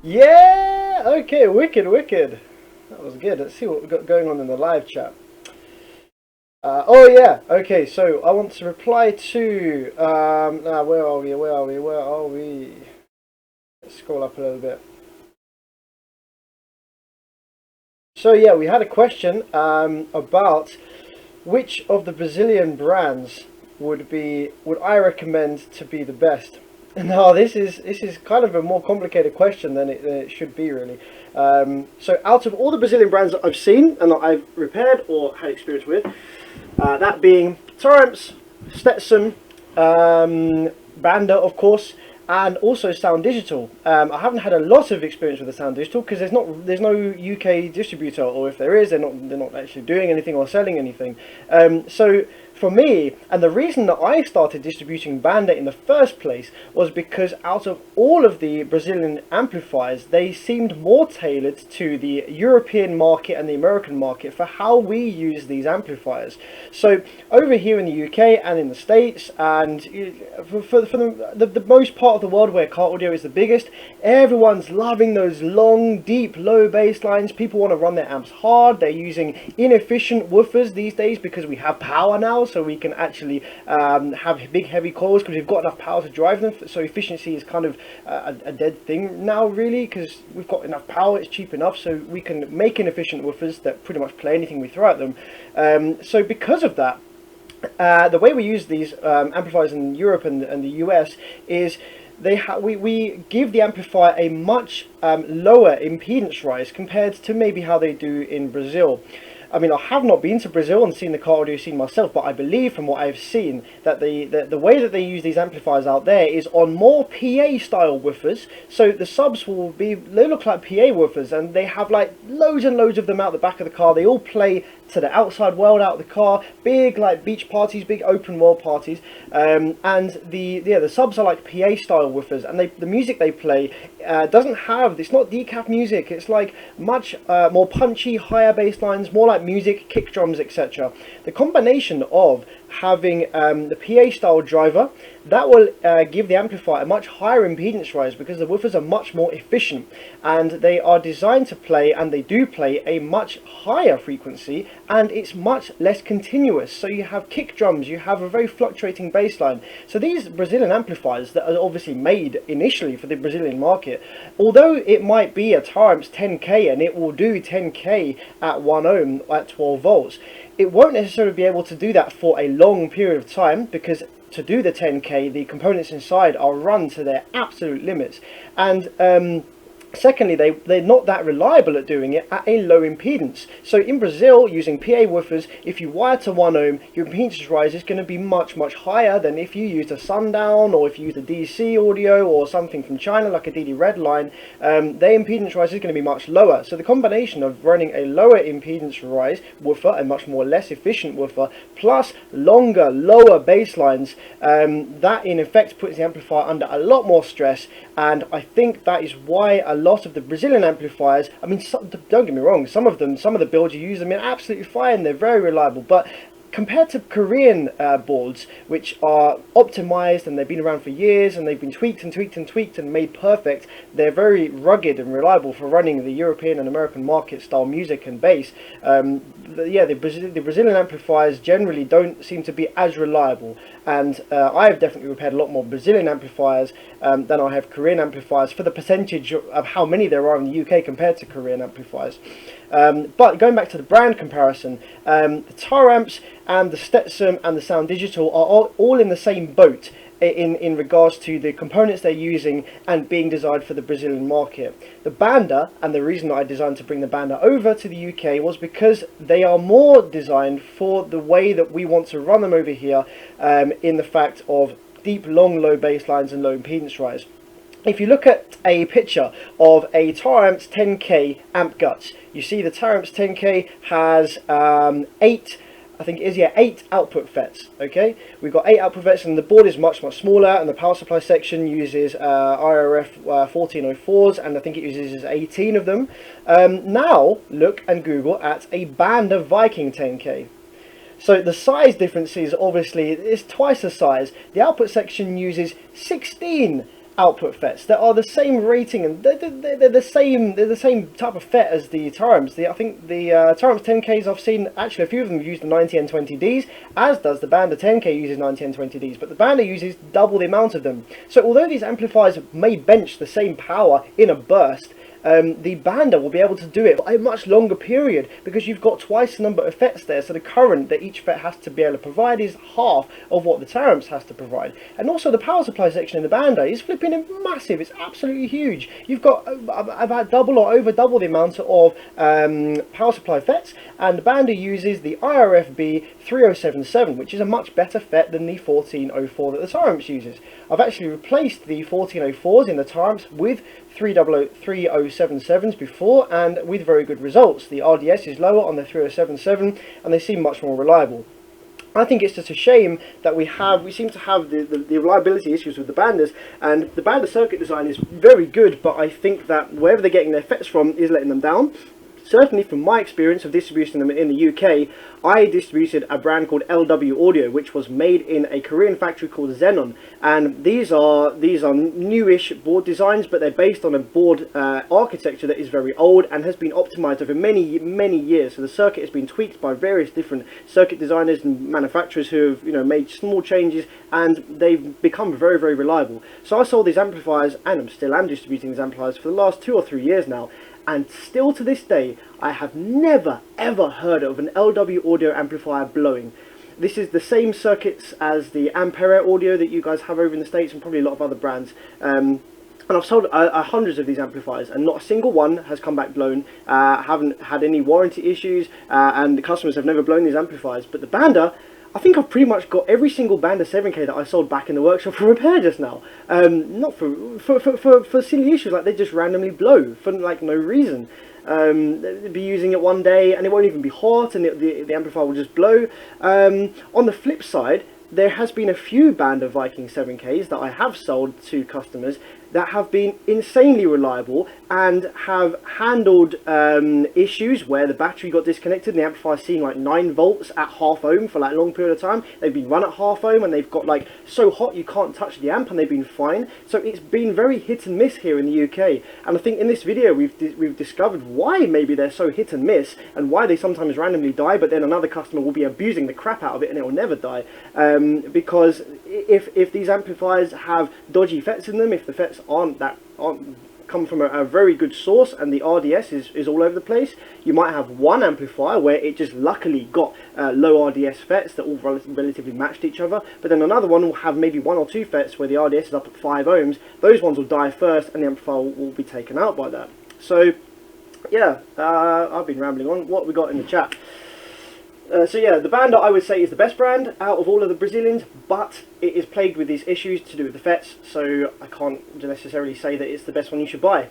Yeah. Okay. Wicked. Wicked. That was good. Let's see what we've got going on in the live chat. Oh yeah. Okay. So I want to reply to. Now where are we? Where are we? Where are we? Let's scroll up a little bit. So yeah, we had a question about which of the Brazilian brands would I recommend to be the best? No, this is kind of a more complicated question than it should be really. So out of all the Brazilian brands that I've seen and that I've repaired or had experience with, that being Torrance, Stetson, Banda, of course, and also Sound Digital. I haven't had a lot of experience with the Sound Digital because there's no UK distributor, or if there is, they're not actually doing anything or selling anything. So for me, and the reason that I started distributing Banda in the first place was because out of all of the Brazilian amplifiers, they seemed more tailored to the European market and the American market for how we use these amplifiers. So over here in the UK and in the States, and for the most part of the world where car audio is the biggest, everyone's loving those long, deep, low bass lines. People want to run their amps hard. They're using inefficient woofers these days because we have power now, so we can actually have big heavy coils because we've got enough power to drive them. So efficiency is kind of a dead thing now really, because we've got enough power, it's cheap enough, so we can make inefficient woofers that pretty much play anything we throw at them. So because of that, the way we use these amplifiers in Europe and the US is we give the amplifier a much lower impedance rise compared to maybe how they do in Brazil. I mean, I have not been to Brazil and seen the car audio scene myself, but I believe from what I've seen that the way that they use these amplifiers out there is on more PA style woofers. So the subs they look like PA woofers, and they have like loads and loads of them out the back of the car. They all play to the outside world out of the car, big like beach parties, big open world parties, and the subs are like PA style woofers, and the music they play it's not decaf music. It's like much more punchy, higher bass lines, more like music, kick drums, etc. The combination of having the PA style driver, that will give the amplifier a much higher impedance rise because the woofers are much more efficient, and they are designed to play, and they do play, a much higher frequency, and it's much less continuous. So you have kick drums, you have a very fluctuating bass line. So these Brazilian amplifiers that are obviously made initially for the Brazilian market, although it might be a Taramps 10K and it will do 10K at 1 ohm at 12 volts, it won't necessarily be able to do that for a long period of time, because to do the 10K, the components inside are run to their absolute limits. And secondly, they're not that reliable at doing it at a low impedance. So in Brazil, using PA woofers, if you wire to 1 ohm, your impedance rise is going to be much, much higher than if you used a Sundown, or if you used a DC audio, or something from China like a DD Redline. Their impedance rise is going to be much lower. So the combination of running a lower impedance rise woofer, a much more less efficient woofer, plus longer, lower bass lines, that in effect puts the amplifier under a lot more stress. And I think that is why a lot of the Brazilian amplifiers, I mean, don't get me wrong, some of the builds you use them in absolutely fine, they're very reliable, but compared to Korean boards, which are optimized and they've been around for years and they've been tweaked and tweaked and tweaked and made perfect, they're very rugged and reliable for running the European and American market style music and bass. The Brazilian amplifiers generally don't seem to be as reliable, and I've definitely repaired a lot more Brazilian amplifiers than I have Korean amplifiers, for the percentage of how many there are in the UK compared to Korean amplifiers. But going back to the brand comparison, the Taramps and the Stetson and the Sound Digital are all in the same boat in regards to the components they're using and being designed for the Brazilian market. The Banda, and the reason that I designed to bring the Banda over to the UK, was because they are more designed for the way that we want to run them over here, in the fact of deep, long, low bass lines and low impedance rise. If you look at a picture of a Taramps 10K amp guts, you see the Taramps 10K has 8 output FETs. Okay, we've got 8 output FETs, and the board is much, much smaller, and the power supply section uses IRF 1404s, and I think it uses 18 of them. Now look and Google at a Banda Viking 10K. So the size difference is obviously, it's twice the size. The output section uses 16 output FETs that are the same rating, and they're the same type of FET as the Torrents. I think the Torrents 10Ks, I've seen actually a few of them use the 90N20Ds, as does the Banda 10K uses 90N20Ds, but the Banda uses double the amount of them. So although these amplifiers may bench the same power in a burst, the Banda will be able to do it for a much longer period, because you've got twice the number of FETs there, so the current that each FET has to be able to provide is half of what the Torrents has to provide. And also the power supply section in the Banda is flipping massive, it's absolutely huge. You've got about double or over double the amount of power supply FETs, and the Banda uses the IRFB 3077, which is a much better FET than the 1404 that the Torrents uses. I've actually replaced the 1404s in the Torrents with 3077s before, and with very good results. The RDS is lower on the 3077 and they seem much more reliable. I think it's just a shame that we seem to have the reliability issues with the Bandas, and the Banda circuit design is very good, but I think that wherever they're getting their FETs from is letting them down. Certainly from my experience of distributing them in the UK, I distributed a brand called LW Audio, which was made in a Korean factory called Xenon, and these are newish board designs, but they're based on a board architecture that is very old and has been optimized over many years. So the circuit has been tweaked by various different circuit designers and manufacturers who have made small changes, and they've become very reliable. So I sold these amplifiers, and I'm distributing these amplifiers for the last 2 or 3 years now. And still to this day, I have never ever heard of an LW Audio amplifier blowing. This is the same circuits as the amplifier audio that you guys have over in the States, and probably a lot of other brands. And I've sold hundreds of these amplifiers, and not a single one has come back blown. Haven't had any warranty issues, and the customers have never blown these amplifiers. But the Banda, I think I've pretty much got every single Banda 7K that I sold back in the workshop for repair just now. Not for silly issues, like they just randomly blow for like no reason. They'd be using it one day and it won't even be hot, and the amplifier will just blow. On the flip side, there has been a few Banda Viking 7Ks that I have sold to customers that have been insanely reliable and have handled issues where the battery got disconnected and the amplifier's seen like 9 volts at half ohm for like a long period of time. They've been run at half ohm and they've got like so hot you can't touch the amp, and they've been fine. So it's been very hit and miss here in the UK, and I think in this video we've discovered why maybe they're so hit and miss, and why they sometimes randomly die, but then another customer will be abusing the crap out of it and it will never die. Because if these amplifiers have dodgy FETs in them, if the FETs aren't come from a very good source and the RDS is all over the place, you might have one amplifier where it just luckily got low RDS FETs that all relatively matched each other, but then another one will have maybe 1 or 2 FETs where the RDS is up at 5 ohms. Those ones will die first and the amplifier will be taken out by that. So yeah, I've been rambling on. What we got in the chat? So yeah, the Banda I would say is the best brand out of all of the Brazilians, but it is plagued with these issues to do with the FETs, so I can't necessarily say that it's the best one you should buy.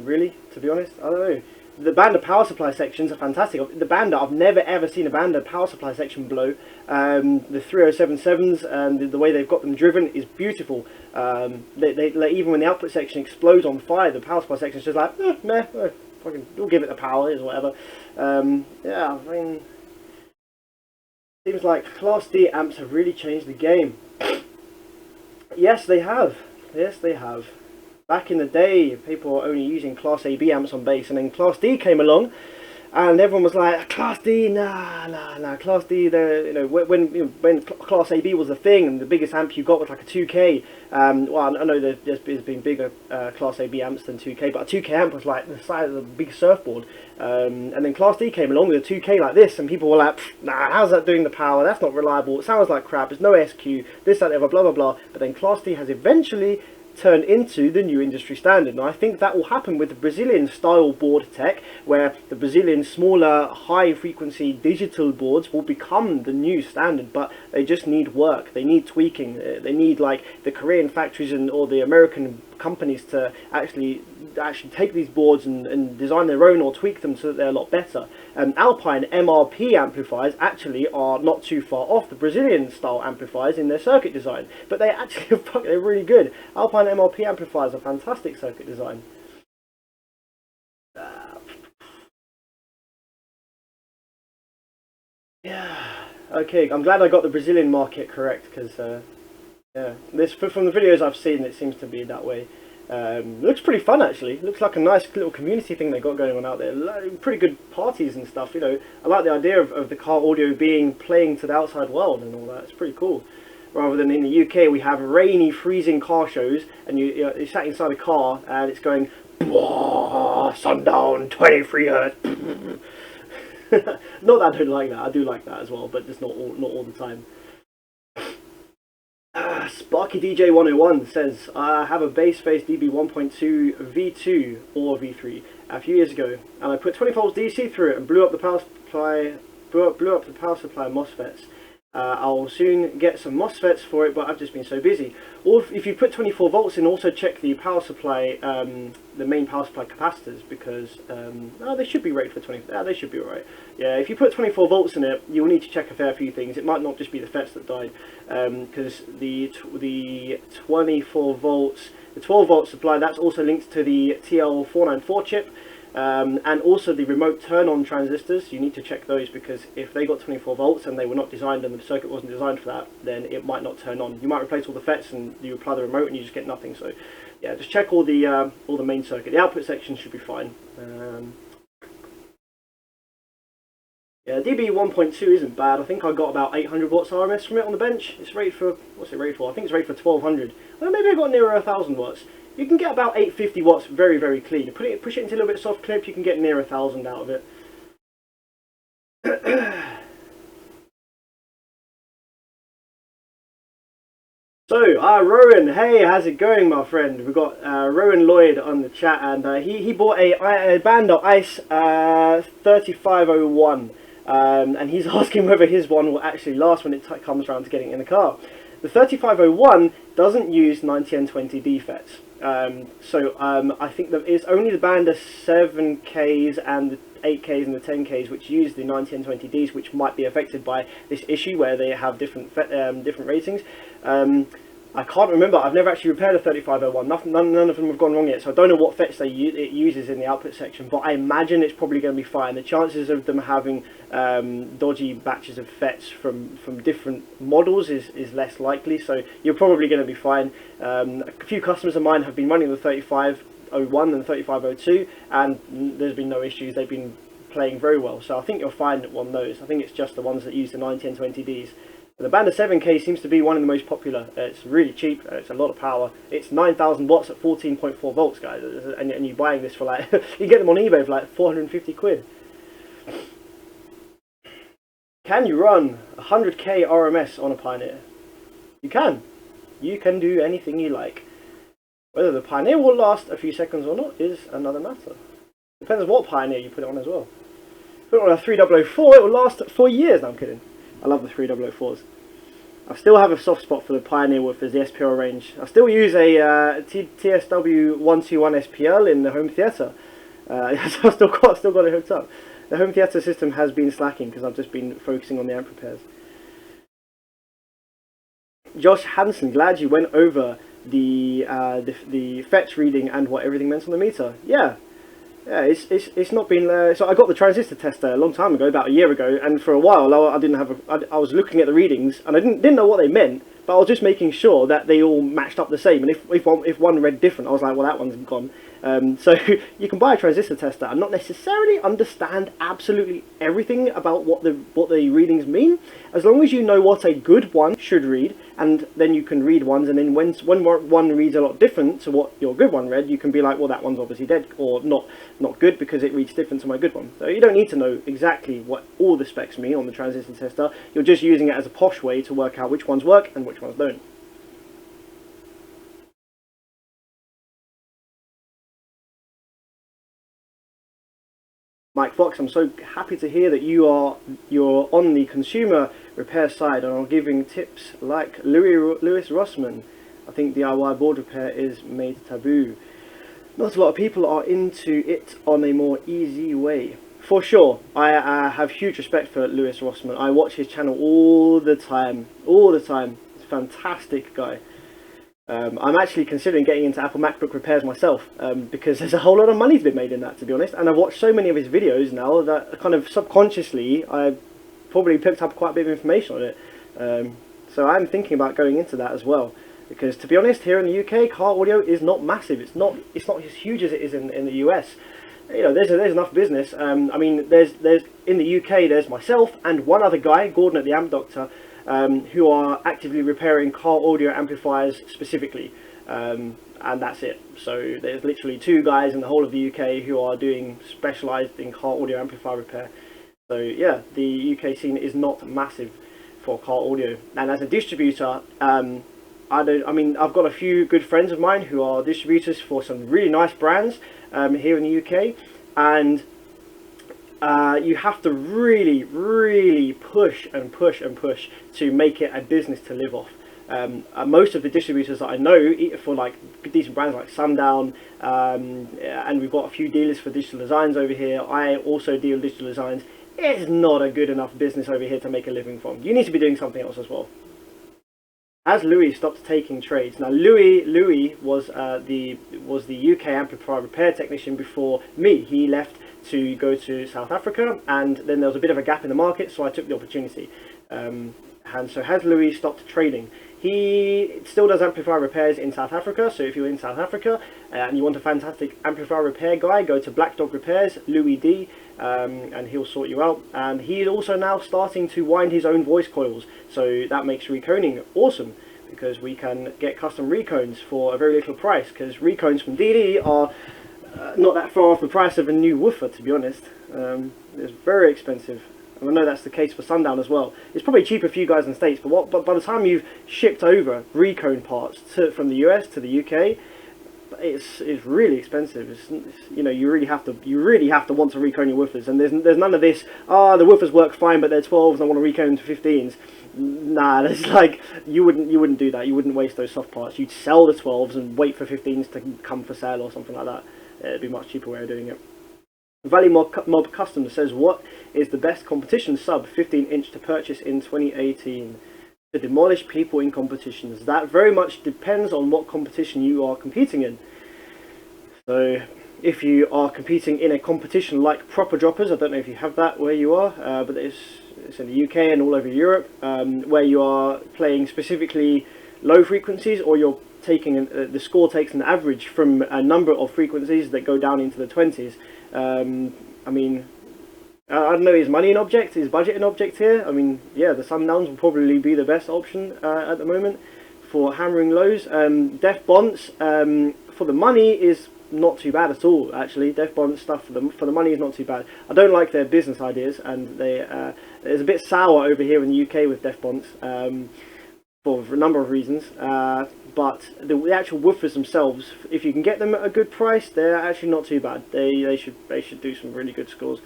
Really, to be honest, I don't know. The Banda power supply sections are fantastic. The Banda, I've never ever seen a Banda power supply section blow. The 3077s and the way they've got them driven is beautiful. Like, even when the output section explodes on fire, the power supply section is just like, meh, fucking, we'll give it the power, is whatever. Yeah, I mean, seems like Class D amps have really changed the game. Yes, they have. Yes, they have. Back in the day, people were only using Class AB amps on bass, and then Class D came along, and everyone was like, Class D, nah, Class D, when Class AB was the thing, and the biggest amp you got was like a 2K. Well, I know there's been bigger Class AB amps than 2K, but a 2K amp was like the size of a big surfboard. And then Class D came along with a 2K like this, and people were like, nah, how's that doing the power? That's not reliable, it sounds like crap, there's no SQ, this, that, blah, blah, blah. But then Class D has eventually turn into the new industry standard. And I think that will happen with the Brazilian style board tech, where the Brazilian smaller high frequency digital boards will become the new standard, but they just need work, they need tweaking, they need like the Korean factories or the American companies to actually take these boards and design their own or tweak them so that they're a lot better. Alpine MRP amplifiers actually are not too far off the Brazilian style amplifiers in their circuit design, but they actually they're really good. Alpine MRP amplifiers are fantastic circuit design. Yeah, okay, I'm glad I got the Brazilian market correct, because Yeah, this from the videos I've seen, it seems to be that way. Looks pretty fun actually. Looks like a nice little community thing they got going on out there. Pretty good parties and stuff. You know, I like the idea of the car audio playing to the outside world and all that. It's pretty cool. Rather than in the UK, we have rainy, freezing car shows, and you're sat inside a car and it's going, sundown, 23 hertz. Not that I don't like that. I do like that as well, but just not all the time. Sparky DJ 101 says, I have a bass face DB 1.2 V2 or V3 a few years ago, and I put 20 volts DC through it and blew up the power supply MOSFETs. I'll soon get some MOSFETs for it, but I've just been so busy. Or if you put 24 volts in, also check the power supply, the main power supply capacitors, because they should be rated for 20. They should be alright. Yeah, if you put 24 volts in it, you'll need to check a fair few things. It might not just be the FETs that died, because the 24 volts, the 12 volt supply, that's also linked to the TL494 chip. And also the remote turn-on transistors, you need to check those, because if they got 24 volts and they were not designed and the circuit wasn't designed for that, then it might not turn on. You might replace all the FETs and you apply the remote and you just get nothing. So yeah, just check all the main circuit. The output section should be fine. Yeah, DB 1.2 isn't bad. I think I got about 800 watts RMS from it on the bench. It's rated for, what's it rated for? I think it's rated for 1200. Well, maybe I got nearer 1000 watts. You can get about 850 watts very, very clean. Push it into a little bit soft clip, you can get near 1000 out of it. So, Rowan, hey, how's it going, my friend? We've got Rowan Lloyd on the chat, and he bought a Banda ICE 3501, and he's asking whether his one will actually last when it comes around to getting in the car. The 3501 doesn't use 90N20D FETs. I think that it's only the Banda 7Ks and the 8Ks and the 10Ks which use the 90N20Ds, which might be affected by this issue where they have different ratings. I can't remember. I've never actually repaired a 3501. None of them have gone wrong yet, so I don't know what FETs it uses in the output section, but I imagine it's probably going to be fine. The chances of them having dodgy batches of FETs from different models is less likely, so you're probably going to be fine. A few customers of mine have been running the 3501 and the 3502, and there's been no issues. They've been playing very well, so I think you'll find on those. I think it's just the ones that use the 90N20Ds. The Banda 7K seems to be one of the most popular. It's really cheap, it's a lot of power. It's 9000 watts at 14.4 volts, guys, and you're buying this for like, you get them on eBay for like 450 quid. Can you run 100k RMS on a Pioneer? You can. You can do anything you like. Whether the Pioneer will last a few seconds or not is another matter. Depends on what Pioneer you put it on as well. Put it on a 3004, it will last for years. No, I'm kidding. I love the 3004s. I still have a soft spot for the Pioneer woofers, the SPL range. I still use a TSW 121 SPL in the home theatre. So I've still got it hooked up. The home theatre system has been slacking because I've just been focusing on the amp repairs. Josh Hansen, glad you went over the FETs reading and what everything meant on the meter. Yeah, it's not been. So I got the transistor tester a long time ago, about a year ago, and for a while I didn't have. I was looking at the readings and I didn't know what they meant, but I was just making sure that they all matched up the same. And if one read different, I was like, well, that one's gone. So you can buy a transistor tester and not necessarily understand absolutely everything about what the readings mean, as long as you know what a good one should read, and then you can read ones, and then when one reads a lot different to what your good one read, you can be like, well, that one's obviously dead or not good because it reads different to my good one. So you don't need to know exactly what all the specs mean on the transistor tester. You're just using it as a posh way to work out which ones work and which ones don't. Mike Fox, I'm so happy to hear that you're on the consumer repair side and are giving tips like Lewis Rossman. I think DIY board repair is made taboo. Not a lot of people are into it on a more easy way. For sure, I have huge respect for Lewis Rossman. I watch his channel all the time. He's a fantastic guy. I'm actually considering getting into Apple MacBook repairs myself, because there's a whole lot of money to be made in that, to be honest, and I've watched so many of his videos now that kind of subconsciously I've probably picked up quite a bit of information on it, so I'm thinking about going into that as well. because to be honest, here in the UK, car audio is not massive. It's not as huge as it is in the US. You know, there's enough business. I mean, there's in the UK, there's myself and one other guy, Gordon at the Amp Doctor, who are actively repairing car audio amplifiers specifically, and that's it. So there's literally 2 guys in the whole of the UK who are doing specialised in car audio amplifier repair. So yeah, the UK scene is not massive for car audio. And as a distributor, I've got a few good friends of mine who are distributors for some really nice brands here in the UK, and you have to really push and push and push to make it a business to live off. Most of the distributors that I know for like decent brands like Sundown, and we've got a few dealers for digital designs over here. I also deal digital designs. It's not a good enough business over here to make a living from. You need to be doing something else as well. As Louis stopped taking trades. Now Louis was the UK amplifier repair technician before me. He left to go to South Africa, and then there was a bit of a gap in the market, so I took the opportunity. And so has Louis stopped trading? He still does amplifier repairs in South Africa, so if you're in South Africa and you want a fantastic amplifier repair guy, go to Black Dog Repairs, Louis D, and he'll sort you out. And he's also now starting to wind his own voice coils, so that makes reconing awesome, because we can get custom recones for a very little price, because recones from DD are not that far off the price of a new woofer, to be honest. It's very expensive. And I know that's the case for Sundown as well. It's probably cheaper for you guys in the States, but by the time you've shipped over recone parts from the US to the UK, it's really expensive. You know, you really have to want to recone your woofers, and there's none of this. The woofers work fine, but they're 12s, and I want to recone to 15s. Nah, it's like you wouldn't do that. You wouldn't waste those soft parts. You'd sell the 12s and wait for 15s to come for sale or something like that. It'd be a much cheaper way of doing it. Valley Mob Custom says, what is the best competition sub 15-inch to purchase in 2018 to demolish people in competitions? That very much depends on what competition you are competing in. So if you are competing in a competition like Proper Droppers, I don't know if you have that where you are, but it's in the UK and all over Europe, where you are playing specifically low frequencies, or you're taking the score takes an average from a number of frequencies that go down into the 20s. I mean, I don't know, is money an object? Is budget an object here? I mean, yeah, the Sundowns will probably be the best option at the moment for hammering lows. Def Bonds, for the money, is not too bad at all, actually. Def Bond stuff for the money is not too bad. I don't like their business ideas, and it's a bit sour over here in the UK with Def Bonds, for a number of reasons. But the actual woofers themselves, if you can get them at a good price, they're actually not too bad. They should do some really good scores.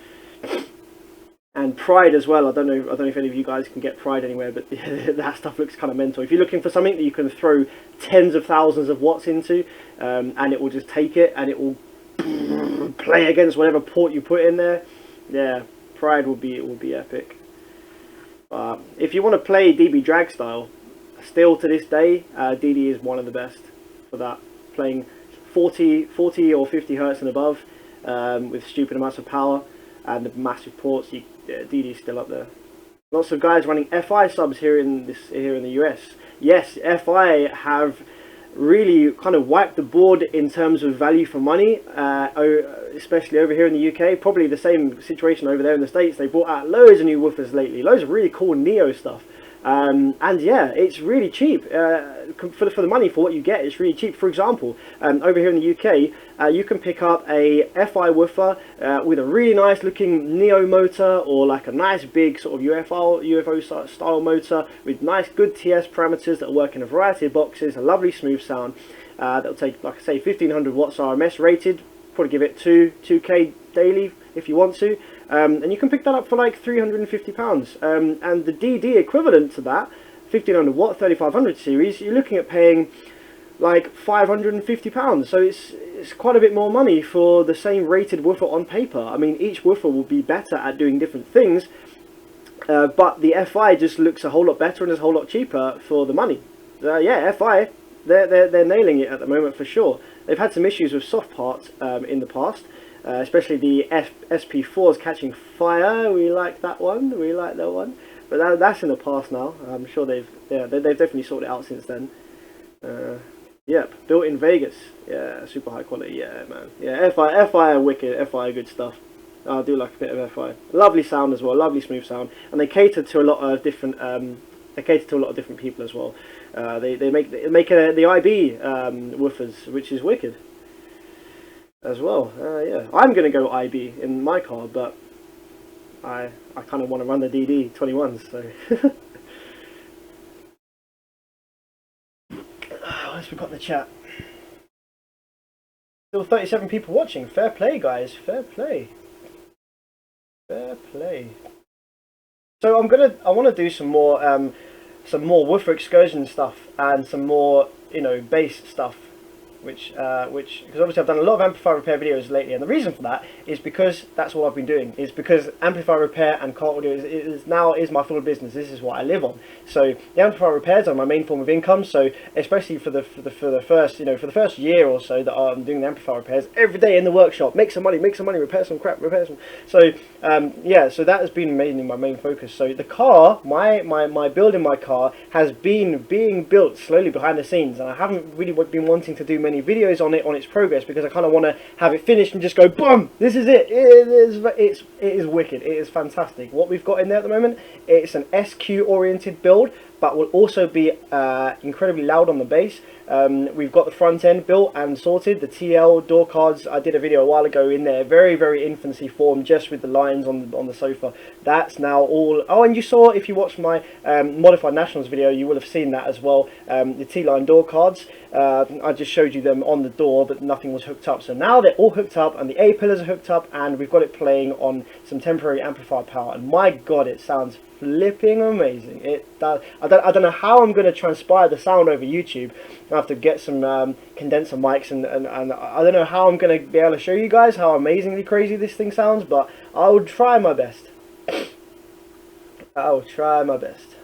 And Pride as well. I don't know if any of you guys can get Pride anywhere, but that stuff looks kind of mental. If you're looking for something that you can throw tens of thousands of watts into, and it will just take it and it will play against whatever port you put in there, yeah, Pride will be epic. If you want to play DB drag style, still to this day, DD is one of the best for that. Playing 40 or 50 hertz and above, with stupid amounts of power and the massive ports, DD is still up there. Lots of guys running FI subs here in the US. Yes, FI have really kind of wiped the board in terms of value for money, especially over here in the UK. Probably the same situation over there in the States. They brought out loads of new woofers lately, loads of really cool Neo stuff. And yeah, it's really cheap for the money for what you get. It's really cheap. For example, over here in the UK, you can pick up a FI woofer with a really nice looking Neo motor, or like a nice big sort of UFO style motor with nice good TS parameters that work in a variety of boxes, a lovely smooth sound that'll take, like I say, 1500 watts RMS rated. Probably give it 2k daily if you want to. And you can pick that up for like £350. And the DD equivalent to that, 1500 watt 3500 series, you're looking at paying like £550. So it's quite a bit more money for the same rated woofer on paper. I mean, each woofer will be better at doing different things, but the FI just looks a whole lot better and is a whole lot cheaper for the money. Yeah, FI, they're nailing it at the moment for sure. They've had some issues with soft parts in the past. Especially the SP4s catching fire. We like that one. But that's in the past now. I'm sure they've definitely sorted it out since then. Yep, built in Vegas. Yeah, super high quality. Yeah, man. Yeah, FI are wicked. FI are good stuff. I do like a bit of FI. Lovely sound as well. Lovely smooth sound, and they cater to a lot of different. They cater to a lot of different people as well. They make the IB woofers, which is wicked as well. Yeah, I'm gonna go IB in my car, but I kind of want to run the DD 21s. So. What else we got in the chat? Still 37 people watching. Fair play, guys. Fair play. Fair play. So I want to do some more woofer excursion stuff and some more, you know, bass stuff, which because obviously I've done a lot of amplifier repair videos lately, and the reason for that is because that's what I've been doing. Is because amplifier repair and car audio is now my full business. This is what I live on. So the amplifier repairs are my main form of income. So especially for the first year or so that I'm doing the amplifier repairs every day in the workshop, make some money, repair some crap, repair some. So yeah, so that has been mainly my main focus. So the car, my build in my car has been being built slowly behind the scenes, and I haven't really been wanting to do many videos on its progress because I kind of want to have it finished and just go boom, this is it. It is wicked. It is fantastic. What we've got in there at the moment, it's an SQ oriented build, but will also be incredibly loud on the bass. We've got the front end built and sorted. The TL door cards, I did a video a while ago in there, very infancy form, just with the lines on the sofa. That's now all. Oh, and you saw, if you watched my modified nationals video, you will have seen that as well. The T-line door cards, I just showed you them on the door, but nothing was hooked up. So now they're all hooked up, and the A pillars are hooked up, and we've got it playing on some temporary amplifier power. And my God, it sounds flipping amazing. It does. I don't know how I'm going to transpire the sound over YouTube. I have to get some condenser mics, and I don't know how I'm going to be able to show you guys how amazingly crazy this thing sounds, but I will try my best. I will try my best.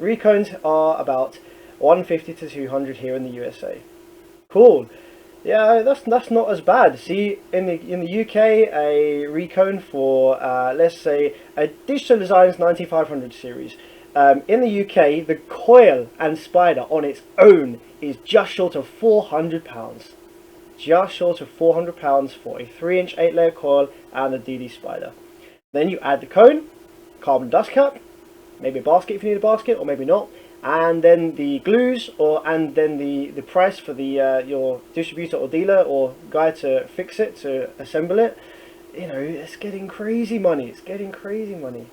Recones are about 150 to 200 here in the USA. Cool. Yeah, that's not as bad. See, in the UK, a recone for let's say a Digital Designs 9500 series. In the UK, the coil and spider on its own is just short of £400. Just short of £400 for a 3-inch 8-layer coil and a DD spider. Then you add the cone, carbon dust cap, maybe a basket if you need a basket, or maybe not. And then the glues, and then the price for the your distributor or dealer or guy to fix it, to assemble it. You know, it's getting crazy money. It's getting crazy money.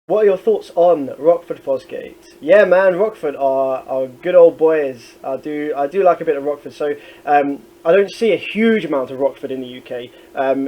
What are your thoughts on Rockford Fosgate? Yeah, man, Rockford are good old boys. I do like a bit of Rockford. So I don't see a huge amount of Rockford in the UK,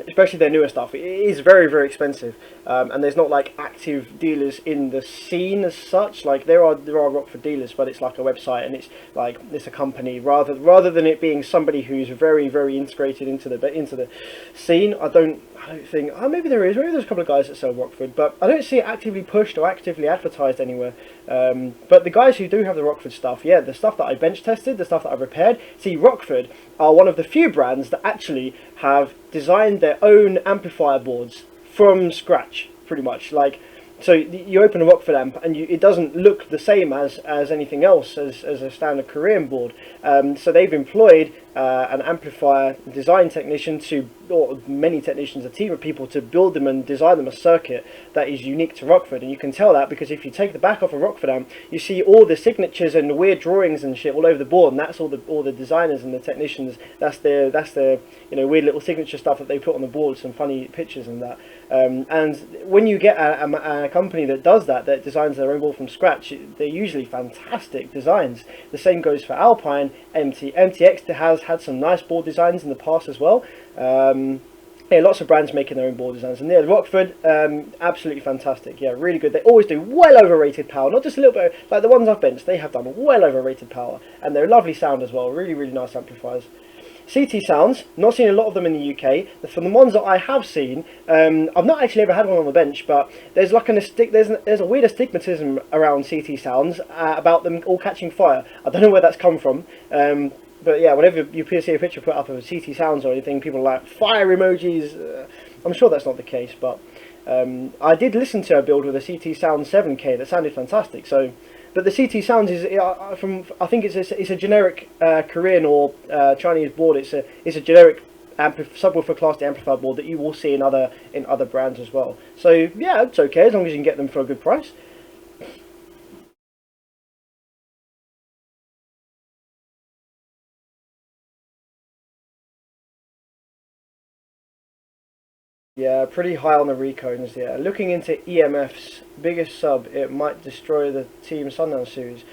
especially their newer stuff. It is very expensive, and there's not like active dealers in the scene as such. Like there are Rockford dealers, but it's like a website, and it's like it's a company rather than it being somebody who's very integrated into the scene. I don't think. Oh, maybe there is. Maybe there's a couple of guys that sell Rockford, but I don't see it actively pushed or actively advertised anywhere. But the guys who do have the Rockford stuff, yeah, the stuff that I bench tested, the stuff that I've repaired. See, Rockford are one of the few brands that actually have designed their own amplifier boards from scratch, pretty much. Like, so you open a Rockford amp and it doesn't look the same as anything else, as a standard Korean board. So they've employed an amplifier design technician or many technicians, a team of people, to build them and design them a circuit that is unique to Rockford. And you can tell that because if you take the back off a Rockford amp, you see all the signatures and the weird drawings and shit all over the board, and that's all the designers and the technicians. That's their weird little signature stuff that they put on the board, some funny pictures and that. And when you get a company that does that designs their own board from scratch, they're usually fantastic designs. The same goes for Alpine. MTX has had some nice board designs in the past as well. Yeah, lots of brands making their own board designs, and yeah, Rockford, absolutely fantastic. Yeah, really good. They always do well overrated power, not just a little bit. Like the ones I've benched, they have done well overrated power, and they're lovely sound as well. Really nice amplifiers. CT sounds, not seen a lot of them in the UK. From the ones that I have seen, I've not actually ever had one on the bench, but there's like there's a weird astigmatism around CT sounds about them all catching fire. I don't know where that's come from. But yeah, whenever you see a picture put up of CT sounds or anything, people are like fire emojis. I'm sure that's not the case, but I did listen to a build with a CT Sound 7K that sounded fantastic. So, but the CT Sounds is from, I think it's a generic Korean or Chinese board. It's a generic subwoofer class D amplifier board that you will see in other brands as well. So yeah, it's okay as long as you can get them for a good price. Yeah, pretty high on the recones. Yeah, looking into EMF's biggest sub, it might destroy the Team Sundown series.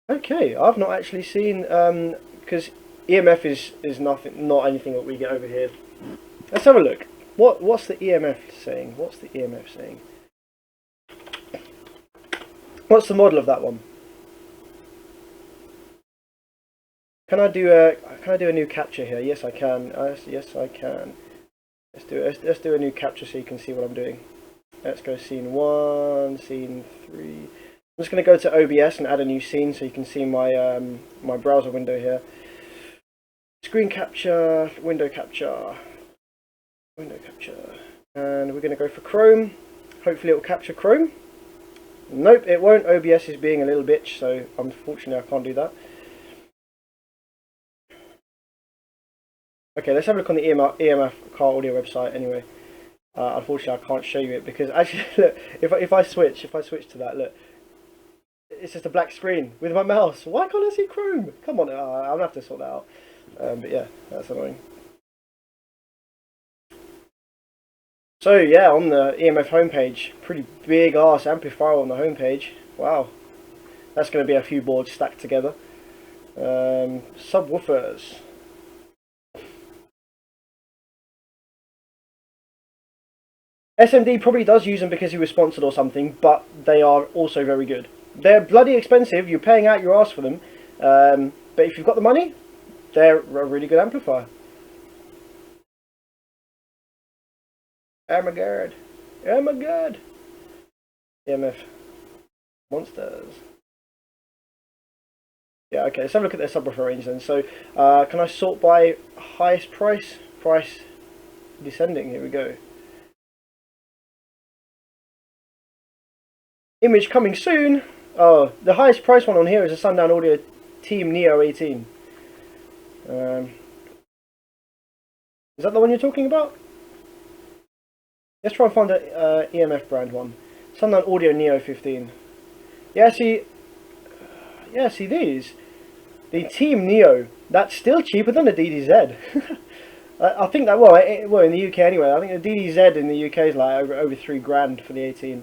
Okay, I've not actually seen because EMF is nothing, not anything that we get over here. Let's have a look. What's the EMF saying? What's the EMF saying? What's the model of that one? Can I do a new capture here? Yes, I can. Yes, I can. Let's do a new capture so you can see what I'm doing. Let's go scene 1, scene 3. I'm just going to go to OBS and add a new scene so you can see my my browser window here. Screen capture, window capture, and we're going to go for Chrome. Hopefully it will capture Chrome. Nope, it won't. OBS is being a little bitch, so unfortunately I can't do that. Okay, let's have a look on the EMF car audio website anyway. Unfortunately I can't show you it because actually look, if I switch to that, look, it's just a black screen with my mouse. Why can't I see Chrome? Come on, I'm gonna have to sort that out. But yeah, that's annoying. So yeah, on the EMF homepage, pretty big ass amplifier on the homepage. Wow, that's going to be a few boards stacked together. Subwoofers. SMD probably does use them because he was sponsored or something, but they are also very good. They're bloody expensive, you're paying out your ass for them, but if you've got the money, they're a really good amplifier. Oh my god. Oh my god. EMF. Monsters. Yeah, okay, let's have a look at their subwoofer range then. So, can I sort by highest price? Price descending, here we go. Image coming soon. Oh, the highest price one on here is a Sundown Audio Team Neo 18. Is that the one you're talking about? Let's try and find a EMF brand one. Sundown Audio Neo 15. Yeah, see these. The Team Neo. That's still cheaper than the DDZ. I think that well in the UK anyway. I think the DDZ in the UK is like over £3 for the 18.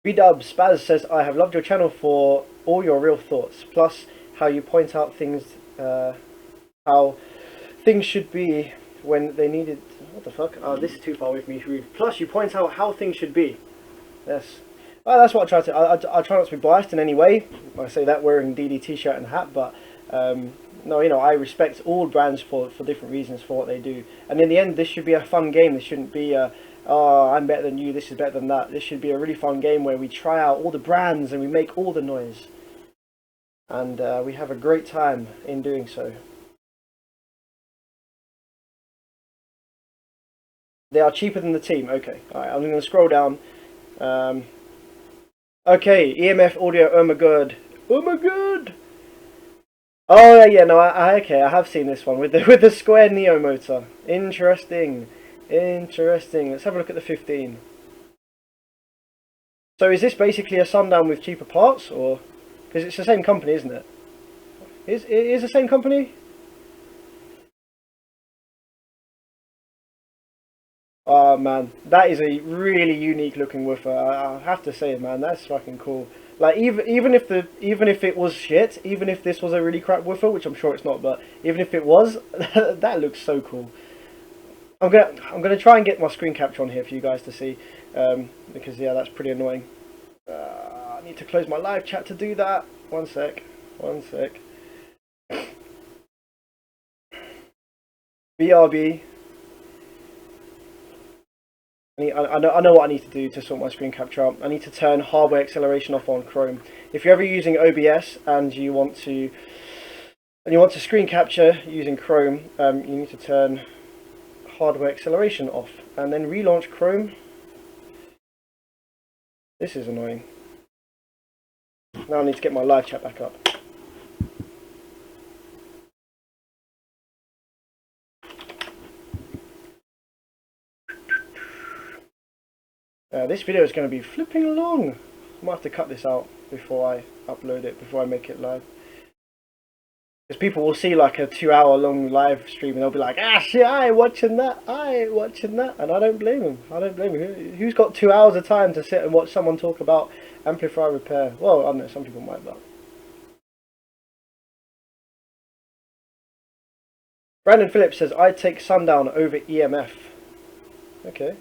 VDub Spaz says, I have loved your channel for all your real thoughts, plus how you point out things, how things should be when they needed. What the fuck? Oh, this is too far away from me to read. Plus, you point out how things should be. Yes. Well, that's what I try to. I try not to be biased in any way. I say that wearing DD t-shirt and hat, but no, you know, I respect all brands for different reasons for what they do. And in the end, this should be a fun game. This shouldn't be oh, I'm better than you, this is better than that. This should be a really fun game where we try out all the brands and we make all the noise. And we have a great time in doing so. They are cheaper than the Team. Okay, alright, I'm going to scroll down. Okay, EMF audio, oh my god. Oh my god! Oh yeah, no, okay, I have seen this one with the square Neo motor. Interesting. Interesting. Let's have a look at the 15. So is this basically a Sundown with cheaper parts, or because it's the same company, isn't it? It is the same company? Oh man, that is a really unique looking woofer. I have to say, man, that's fucking cool. Like even if it was shit, even if this was a really crap woofer, which I'm sure it's not, but even if it was, that looks so cool. I'm gonna try and get my screen capture on here for you guys to see, because yeah, that's pretty annoying. I need to close my live chat to do that. One sec. BRB. I know what I need to do to sort my screen capture out. I need to turn hardware acceleration off on Chrome. If you're ever using OBS and you want to and you want to screen capture using Chrome, you need to turn hardware acceleration off and then relaunch Chrome. This is annoying. Now I need to get my live chat back up. This video is going to be flipping along. I might have to cut this out before I upload it, before I make it live. Because people will see like a 2-hour long live stream and they'll be like, ah shit, I ain't watching that, and I don't blame them. I don't blame them. Who's got 2 hours of time to sit and watch someone talk about amplifier repair? Well, I don't know, some people might, but... Brandon Phillips says, I'd take Sundown over EMF. Okay.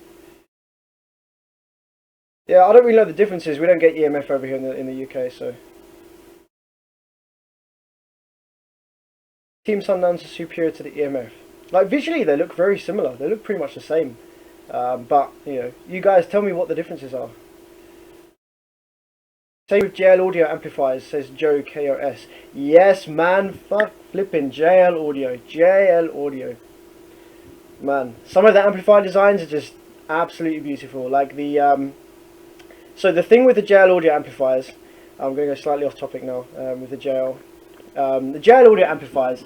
Yeah, I don't really know the differences. We don't get EMF over here in the UK, so... Team Sundowns are superior to the EMF. Like, visually, they look very similar. They look pretty much the same. But, you know, you guys tell me what the differences are. Same with JL Audio amplifiers, says Joe KOS. Yes, man, fuck flipping JL Audio. JL Audio. Man, some of the amplifier designs are just absolutely beautiful. Like the, so the thing with the JL Audio amplifiers, I'm going to go slightly off topic now, with the JL Audio amplifiers,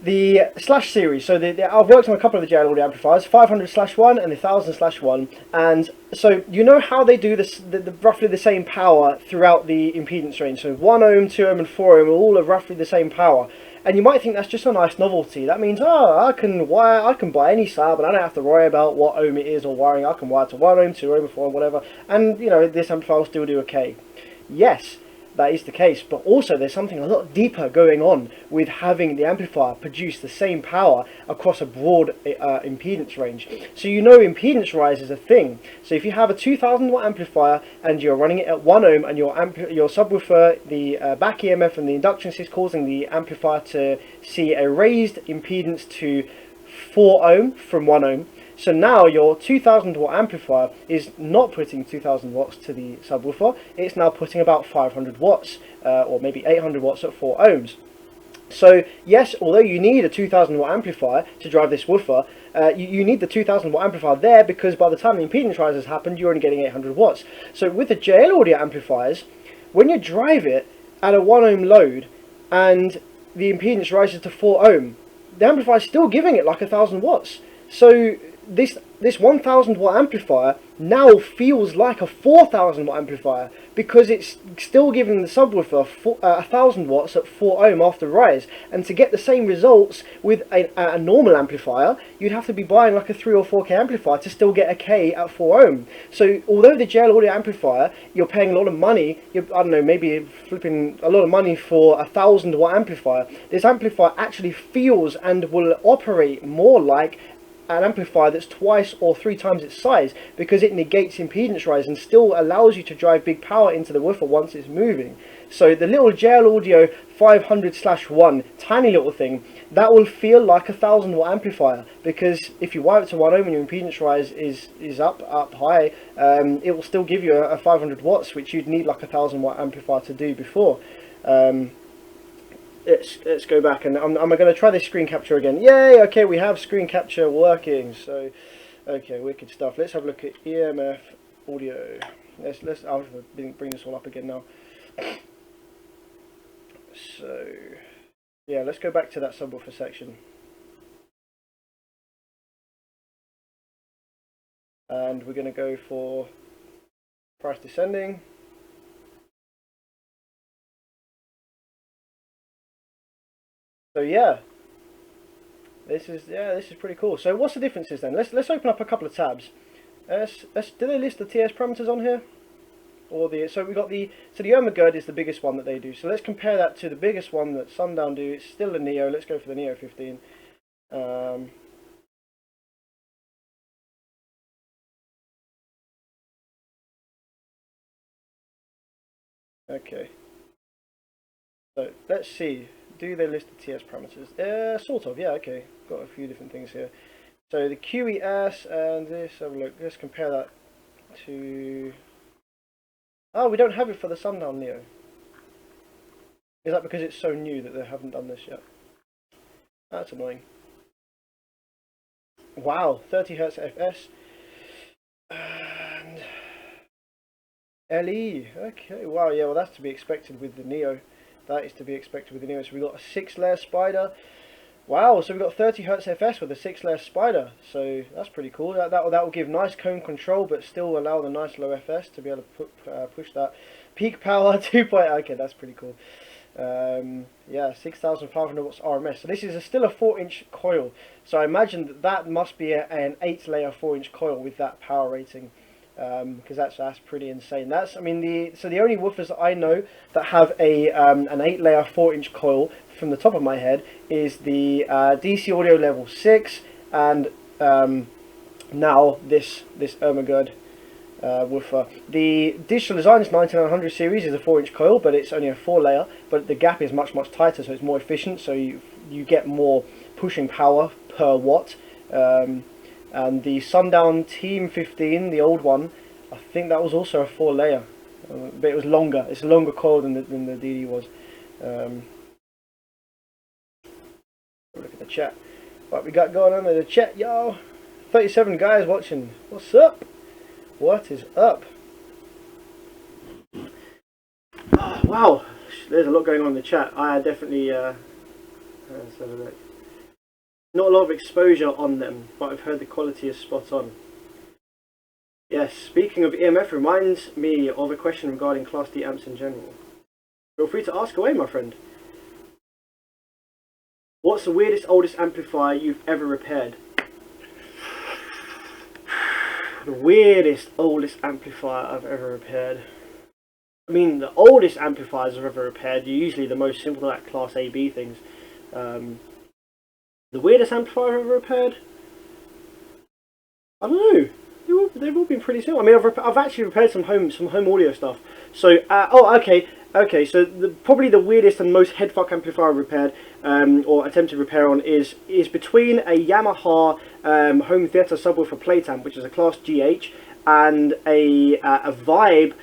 the Slash series. So I've worked on a couple of the JL Audio amplifiers, 500/1 and the 1000/1, and so you know how they do this, roughly the same power throughout the impedance range. So 1 ohm, 2 ohm, and 4 ohm are all of roughly the same power. And you might think that's just a nice novelty. That means, oh, I can buy any sub and I don't have to worry about what ohm it is or wiring. I can wire to 1 ohm, 2 ohm, 4 ohm, whatever. And, you know, this amplifier will still do okay. Yes, that is the case, but also there's something a lot deeper going on with having the amplifier produce the same power across a broad impedance range. So you know impedance rise is a thing. So if you have a 2000 watt amplifier and you're running it at 1 ohm and your subwoofer, the back EMF and the inductance is causing the amplifier to see a raised impedance to 4 ohm from 1 ohm. So now your 2000 watt amplifier is not putting 2000 watts to the subwoofer, it's now putting about 500 watts or maybe 800 watts at 4 ohms. So yes, although you need a 2000 watt amplifier to drive this woofer, you need the 2000 watt amplifier there because by the time the impedance rise has happened, you're only getting 800 watts. So with the JL Audio amplifiers, when you drive it at a 1 ohm load and the impedance rises to 4 ohm, the amplifier is still giving it like 1000 watts. So this 1000 watt amplifier now feels like a 4000 watt amplifier because it's still giving the subwoofer 1000 watts at 4 ohm after rise. And to get the same results with a normal amplifier, you'd have to be buying like a 3 or 4K amplifier to still get a K at 4 ohm. So although the JL Audio amplifier, you're paying a lot of money, I don't know, maybe flipping a lot of money for a 1000 watt amplifier, this amplifier actually feels and will operate more like an amplifier that's 2 or 3 times its size because it negates impedance rise and still allows you to drive big power into the woofer once it's moving. So the little JL Audio 500/1 tiny little thing, that will feel like a 1000 watt amplifier because if you wire it to 1 ohm and your impedance rise is up high, it will still give you a 500 watts, which you'd need like a 1000 watt amplifier to do before. Let's go back and I'm going to try this screen capture again. Yay! Okay, we have screen capture working. So, okay, wicked stuff. Let's have a look at EMF audio. I'll bring this all up again now. So, yeah, let's go back to that subwoofer section. And we're going to go for price descending. So yeah, this is pretty cool. So what's the differences then? Let's open up a couple of tabs. Do they list the TS parameters on here? Or so we got the Omegird is the biggest one that they do. So let's compare that to the biggest one that Sundown do. It's still a Neo. Let's go for the Neo 15. Okay. So let's see. Do they list the TS parameters? Sort of, yeah, okay. Got a few different things here. So the QES and this, have a look. Let's compare that to... Oh, we don't have it for the Sundown Neo. Is that because it's so new that they haven't done this yet? That's annoying. Wow, 30 Hz FS and LE. Okay, wow, yeah, well that's to be expected with the Neo. That is to be expected with the Neo. So we've got a 6-layer spider. Wow, so we've got 30 Hz FS with a 6-layer spider. So that's pretty cool. That will give nice cone control, but still allow the nice low FS to be able to push that peak power 2.0. Okay, that's pretty cool. Yeah, 6,500 watts RMS. So this is still a 4-inch coil. So I imagine that must be an 8-layer 4-inch coil with that power rating. Because that's pretty insane. That's, I mean, the only woofers that I know that have a an 8-layer 4-inch coil from the top of my head is the DC Audio Level 6 and now this Ermagerd woofer. The Digital Design's 9900 series is a 4-inch coil, but it's only a 4-layer. But the gap is much tighter, so it's more efficient. So you get more pushing power per watt. And the Sundown Team 15, the old one, I think that was also a 4-layer, but it was longer. It's a longer coil than the DD was. Look at the chat. What we got going on in the chat, y'all? 37 guys watching. What's up? What is up? Oh, wow, there's a lot going on in the chat. I definitely. Let's have a look. Not a lot of exposure on them, but I've heard the quality is spot on. Yes, speaking of EMF reminds me of a question regarding Class D amps in general. Feel free to ask away, my friend. What's the weirdest, oldest amplifier you've ever repaired? The weirdest, oldest amplifier I've ever repaired. I mean, the oldest amplifiers I've ever repaired are usually the most simple, like Class A, B things. The weirdest amplifier I've ever repaired? I don't know. They've all been pretty simple. I mean, I've actually repaired some home audio stuff. So, okay. So probably the weirdest and most headfuck amplifier I've repaired, or attempted repair on, is between a Yamaha home theater subwoofer plate amp, which is a Class GH, and a Vibe.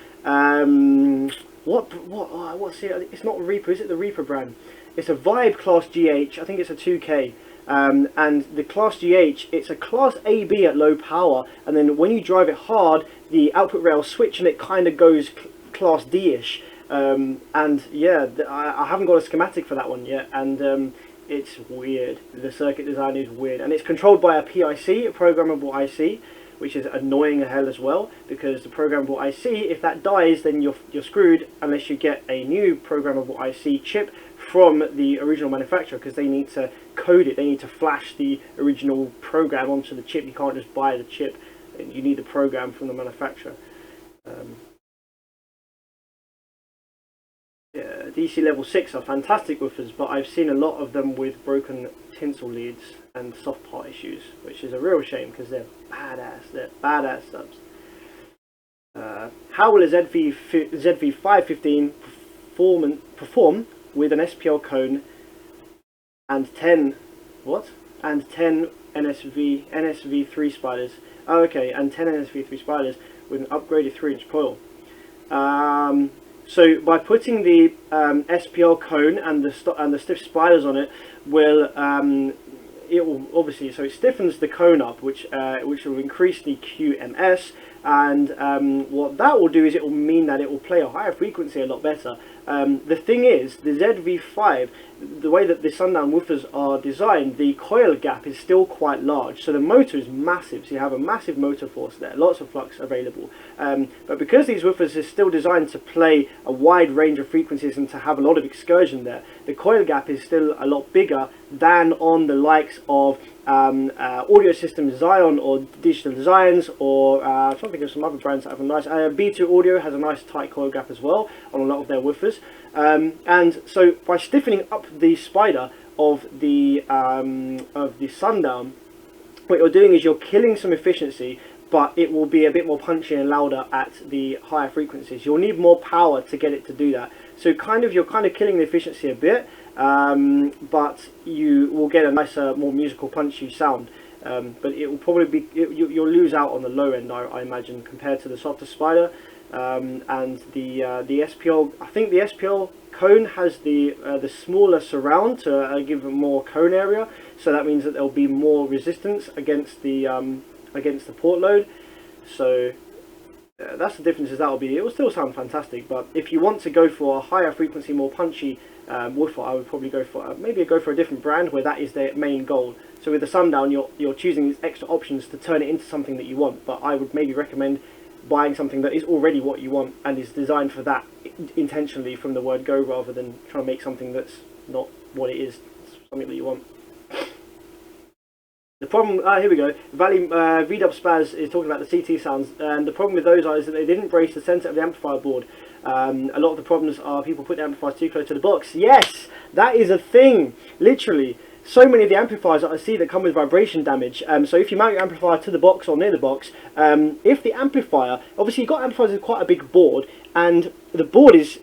What's it? It's not Reaper. Is it the Reaper brand? It's a Vibe Class GH. I think it's a 2K. And the Class GH, it's a Class AB at low power, and then when you drive it hard, the output rails switch and it kind of goes Class D-ish. And yeah, I haven't got a schematic for that one yet, and it's weird. The circuit design is weird, and it's controlled by a PIC, a programmable IC, which is annoying as hell as well, because the programmable IC, if that dies, then you're screwed unless you get a new programmable IC chip from the original manufacturer, because they need to code it, they need to flash the original program onto the chip. You can't just buy the chip, you need the program from the manufacturer. Yeah, DC level 6 are fantastic woofers, but I've seen a lot of them with broken tinsel leads and soft part issues, which is a real shame because they're badass subs. How will a ZV515 perform with an SPL cone and 10 NSV3 spiders? Oh, okay, and 10 NSV3 spiders with an upgraded 3-inch coil. So by putting the SPL cone and the stiff spiders on it, it will obviously, so it stiffens the cone up, which will increase the QMS, and what that will do is it will mean that it will play a higher frequency a lot better. The thing is, the ZV5, the way that the Sundown woofers are designed, the coil gap is still quite large, so the motor is massive, so you have a massive motor force there, lots of flux available. But because these woofers are still designed to play a wide range of frequencies and to have a lot of excursion there, the coil gap is still a lot bigger than on the likes of Audio System Zion or Digital Designs, or I'm trying to think of some other brands that have a nice, B2 Audio has a nice tight coil gap as well on a lot of their woofers. And so by stiffening up the spider of the Sundown, what you're doing is you're killing some efficiency, but it will be a bit more punchy and louder at the higher frequencies. You'll need more power to get it to do that. So you're kind of killing the efficiency a bit, but you will get a nicer, more musical, punchy sound. But it will probably be, you'll lose out on the low end, I imagine, compared to the softer spider. and the SPL, I think the SPL cone has the smaller surround to give it more cone area, so that means that there'll be more resistance against the port load. So that's the difference. That will be, it will still sound fantastic, but if you want to go for a higher frequency, more punchy woofer, I would probably go for maybe go for a different brand where that is their main goal. So with the Sundown, you're choosing these extra options to turn it into something that you want, but I would maybe recommend buying something that is already what you want and is designed for that intentionally from the word go, rather than trying to make something that's not what it is, something that you want. The problem, here we go, VDub Spaz is talking about the CT sounds, and the problem with those is that they didn't brace the centre of the amplifier board. A lot of the problems are people put the amplifiers too close to the box. Yes, that is a thing, literally. So many of the amplifiers that I see that come with vibration damage, so if you mount your amplifier to the box or near the box, if the amplifier, obviously you've got amplifiers with quite a big board, and the board is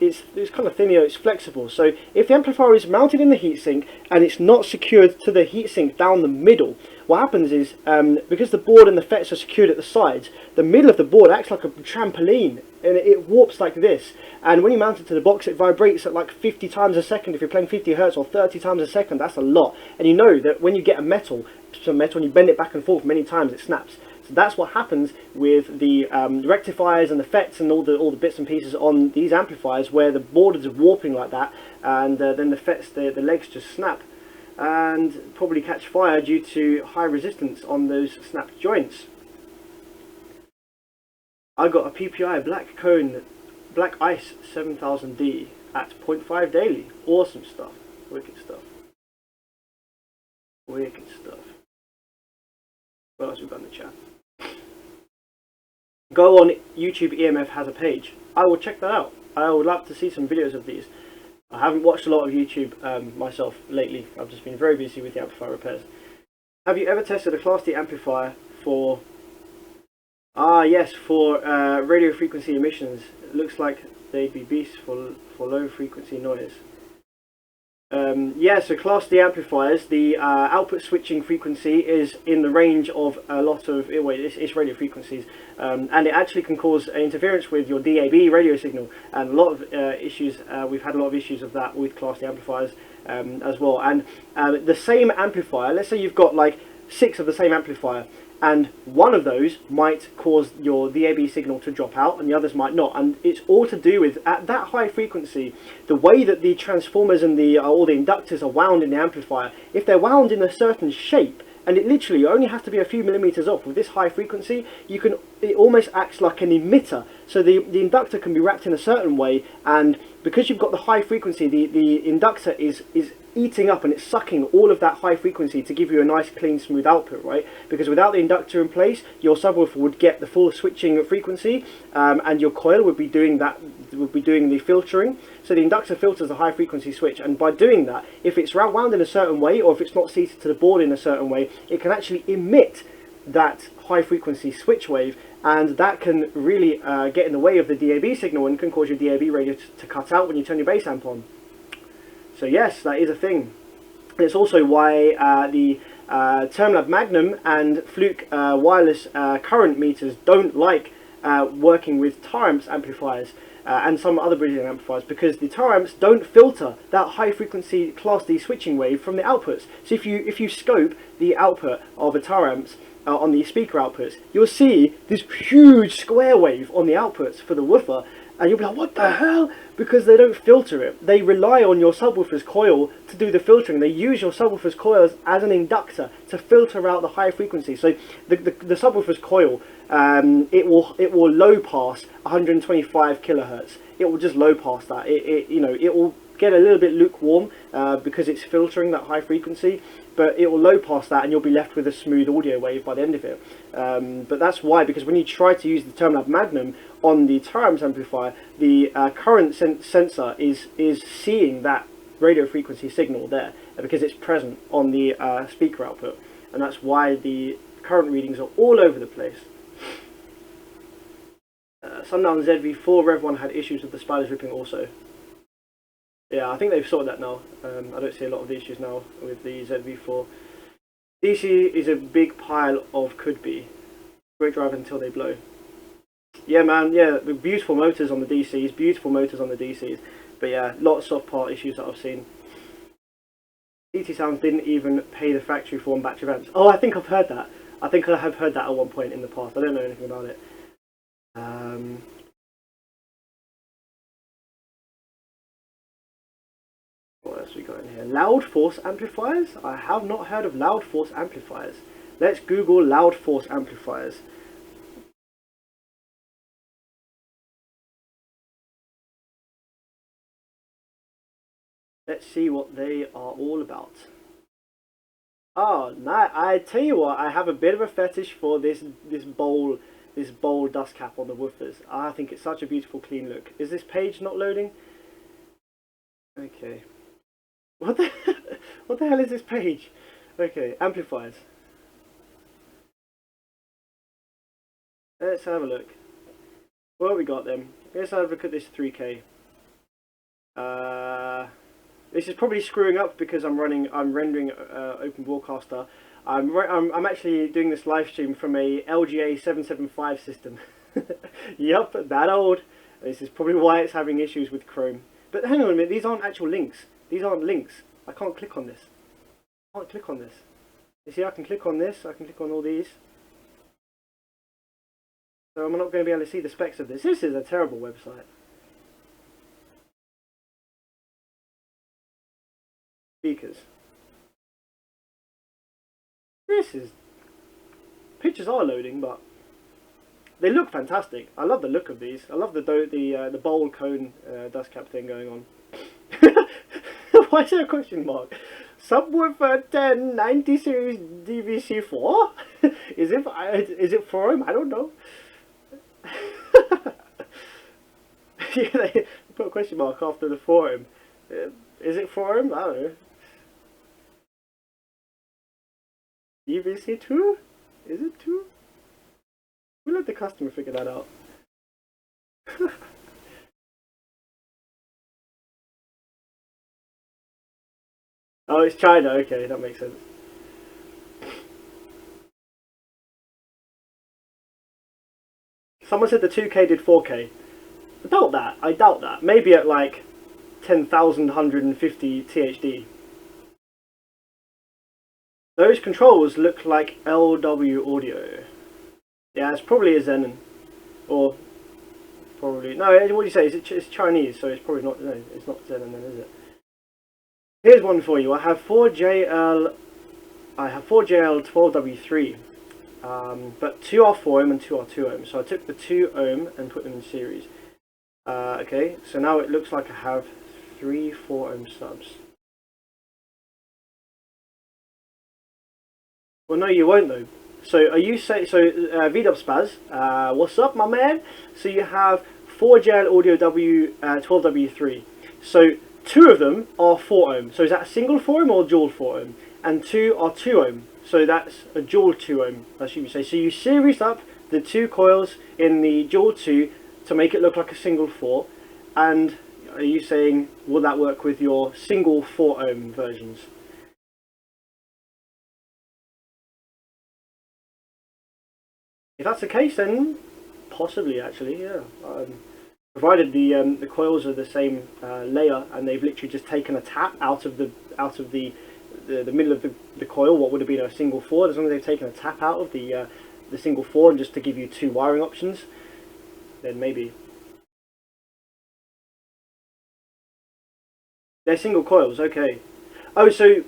kind of thin, you know, it's flexible. So if the amplifier is mounted in the heatsink and it's not secured to the heatsink down the middle, what happens is, because the board and the FETs are secured at the sides, the middle of the board acts like a trampoline, and it warps like this. And when you mount it to the box, it vibrates at like 50 times a second. If you're playing 50 hertz or 30 times a second, that's a lot. And you know that when you get some metal and you bend it back and forth many times, it snaps. So that's what happens with the rectifiers and the FETs and all the bits and pieces on these amplifiers, where the board is warping like that, and then the FETs, the legs just snap and probably catch fire due to high resistance on those snapped joints. I got a PPI black cone, black ice 7000D at 0.5 daily. Awesome stuff. Wicked stuff. Wicked stuff. What else we got in the chat? Go on YouTube, EMF has a page. I will check that out. I would love to see some videos of these. I haven't watched a lot of YouTube myself lately. I've just been very busy with the amplifier repairs. Have you ever tested a Class D amplifier for... yes, for radio frequency emissions? It looks like they'd be beasts for low frequency noise. Yeah, so Class D amplifiers, the output switching frequency is in the range of a lot of, it's radio frequencies, and it actually can cause interference with your DAB radio signal, and a lot of issues, we've had a lot of issues of that with Class D amplifiers as well. And the same amplifier, let's say you've got like 6 of the same amplifier, and one of those might cause your DAB signal to drop out and the others might not, and it's all to do with, at that high frequency, the way that the transformers and all the inductors are wound in the amplifier. If they're wound in a certain shape, and it literally only has to be a few millimeters off with this high frequency, it almost acts like an emitter. So the inductor can be wrapped in a certain way, and because you've got the high frequency, the inductor is eating up and it's sucking all of that high frequency to give you a nice clean smooth output, right? Because without the inductor in place, your subwoofer would get the full switching frequency, and your coil would be doing the filtering. So the inductor filters the high frequency switch, and by doing that, if it's wound in a certain way, or if it's not seated to the board in a certain way, it can actually emit that high frequency switch wave, and that can really get in the way of the DAB signal and can cause your DAB radio to cut out when you turn your bass amp on. So yes, that is a thing. And it's also why the Termlab Magnum and Fluke wireless current meters don't like working with Taramps amplifiers and some other Brazilian amplifiers, because the Taramps don't filter that high frequency Class D switching wave from the outputs. So if you scope the output of a Taramps on the speaker outputs, you'll see this huge square wave on the outputs for the woofer, and you'll be like, what the hell? Because they don't filter it. They rely on your subwoofer's coil to do the filtering. They use your subwoofer's coil as an inductor to filter out the high frequency. So the subwoofer's coil, it will low pass 125 kilohertz. It will just low pass that. It will get a little bit lukewarm because it's filtering that high frequency, but it will low pass that and you'll be left with a smooth audio wave by the end of it. But that's why, because when you try to use the Termlab Magnum on the Taramps amplifier, the current sensor is seeing that radio frequency signal there, because it's present on the speaker output, and that's why the current readings are all over the place. Sundown ZV4 Rev 1 had issues with the spiders ripping also. Yeah, I think they've sorted that now. I don't see a lot of the issues now with the ZV4. DC is a big pile of could be. Great drive until they blow. Yeah, man. Yeah, the beautiful motors on the DCs. Beautiful motors on the DCs. But yeah, lots of part issues that I've seen. CT Sounds didn't even pay the factory for one batch of amps. Oh, I think I've heard that. I think I have heard that at one point in the past. I don't know anything about it. What else we got in here? Loud force amplifiers? I have not heard of loud force amplifiers. Let's Google loud force amplifiers. Let's see what they are all about. Oh, nah, I tell you what, I have a bit of a fetish for this bowl dust cap on the woofers. I think it's such a beautiful clean look. Is this page not loading? Okay. What the what the hell is this page? Okay, amplifiers. Let's have a look. What have we got then? Let's have a look at this 3K. This is probably screwing up because I'm rendering Open Broadcaster. I'm actually doing this live stream from a LGA 775 system. Yup, that old. This is probably why it's having issues with Chrome. But hang on a minute, these aren't actual links. These aren't links. I can't click on this. I can't click on this. You see, I can click on this. I can click on all these. So I'm not going to be able to see the specs of this. This is a terrible website. Speakers. This is... Pictures are loading, but they look fantastic. I love the look of these. I love the bowl cone dust cap thing going on. Why is there a question mark? Subwoofer 1090 series DVC4? Is it for him? I don't know. Yeah, they put a question mark after the forum. Is it for him? I don't know. DVC2? Is it 2? We'll let the customer figure that out. Oh, it's China. Okay, that makes sense. Someone said the 2K did 4K. I doubt that. I doubt that. Maybe at like 10,150 THD. Those controls look like LW audio. Yeah, it's probably a Zenon. Or probably... No, what do you say? It's Chinese, so it's probably not... No, it's not Zenon then, is it? Here's one for you. I have 4JL 12W3. But 2 are 4 ohm and 2 are 2 ohm. So I took the 2 ohm and put them in series. Okay, so now it looks like I have 3 4 ohm subs. Well, no, you won't though. So are you saying, so VDub Spaz, what's up, my man? So you have 4JL Audio 12W3. So 2 of them are 4 ohm. So is that a single 4 ohm or dual 4 ohm? And 2 are 2 ohm. So that's a dual 2 ohm, I should say. So you series up the 2 coils in the dual 2 to make it look like a single 4. And are you saying, will that work with your single 4 ohm versions? If that's the case, then possibly, actually, yeah. Provided the coils are the same layer, and they've literally just taken a tap out of the middle of the coil, what would have been a single 4. As long as they've taken a tap out of the single 4, and just to give you 2 wiring options, then maybe. They're single coils, okay. Oh, so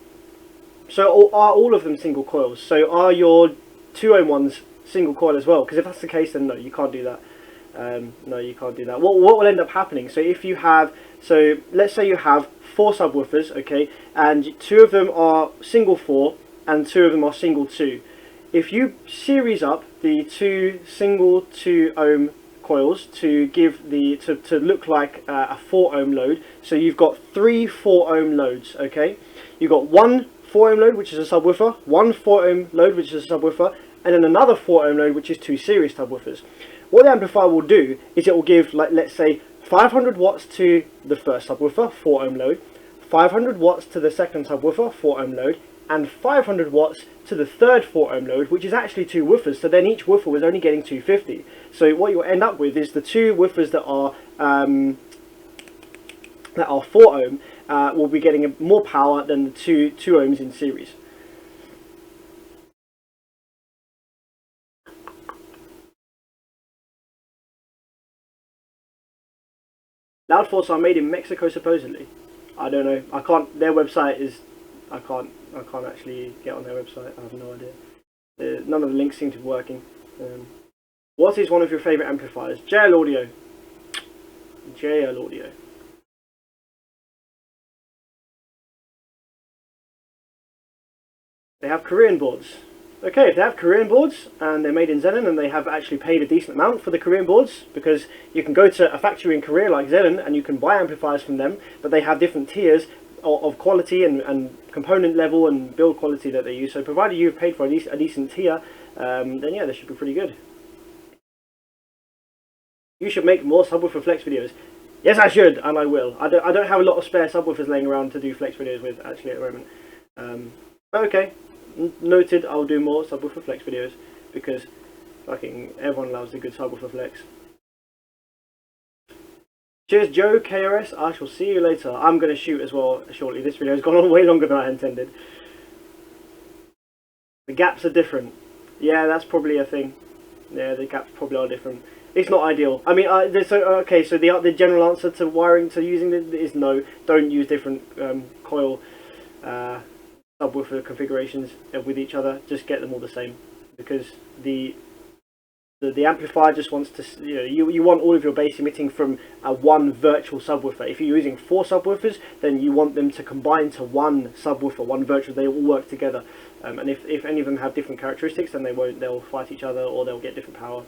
are all of them single coils? So are your 2 ohm ones single coil as well? Because if that's the case, then no, you can't do that. No, you can't do that. What will end up happening? So if you have, so let's say you have 4 subwoofers, okay, and 2 of them are single 4 and 2 of them are single 2. If you series up the 2 single 2 ohm coils to give to look like a 4 ohm load, so you've got 3 4 ohm loads, okay. You've got 1 4 ohm load, which is a subwoofer, 1 4 ohm load, which is a subwoofer, and then another 4 ohm load, which is 2 series subwoofers. What the amplifier will do is it will give, like, let's say 500 watts to the first subwoofer, 4 ohm load, 500 watts to the second subwoofer, 4 ohm load, and 500 watts to the third 4 ohm node, which is actually 2 woofers. So then each woofer was only getting 250. So what you'll end up with is the 2 woofers that are 4 ohm will be getting more power than the 2 ohms in series. Loud force are made in Mexico supposedly. I don't know. I can't. Their website is. I can't actually get on their website. I have no idea. None of the links seem to be working. What is one of your favourite amplifiers? JL Audio. JL Audio. They have Korean boards. Okay, if they have Korean boards and they're made in Zenon and they have actually paid a decent amount for the Korean boards, because you can go to a factory in Korea like Zenon and you can buy amplifiers from them, but they have different tiers of quality and component level and build quality that they use. So provided you've paid for a decent tier, then yeah, they should be pretty good. You should make more subwoofer flex videos. Yes, I should, and I will. I don't have a lot of spare subwoofers laying around to do flex videos with actually at the moment. Okay. Noted, I'll do more subwoofer flex videos because fucking everyone loves the good subwoofer flex. Cheers Joe, KRS, I shall see you later. I'm going to shoot as well shortly. This video has gone on way longer than I intended. The gaps are different. Yeah, that's probably a thing. Yeah, the gaps probably are different. It's not ideal. I mean, so the general answer to wiring to using it is no. Don't use different coil subwoofer configurations with each other. Just get them all the same, because the amplifier just wants to, you want all of your bass emitting from one virtual subwoofer. If you're using 4 subwoofers, then you want them to combine to one subwoofer, one virtual. They all work together, and if any of them have different characteristics, then they'll fight each other or they'll get different power.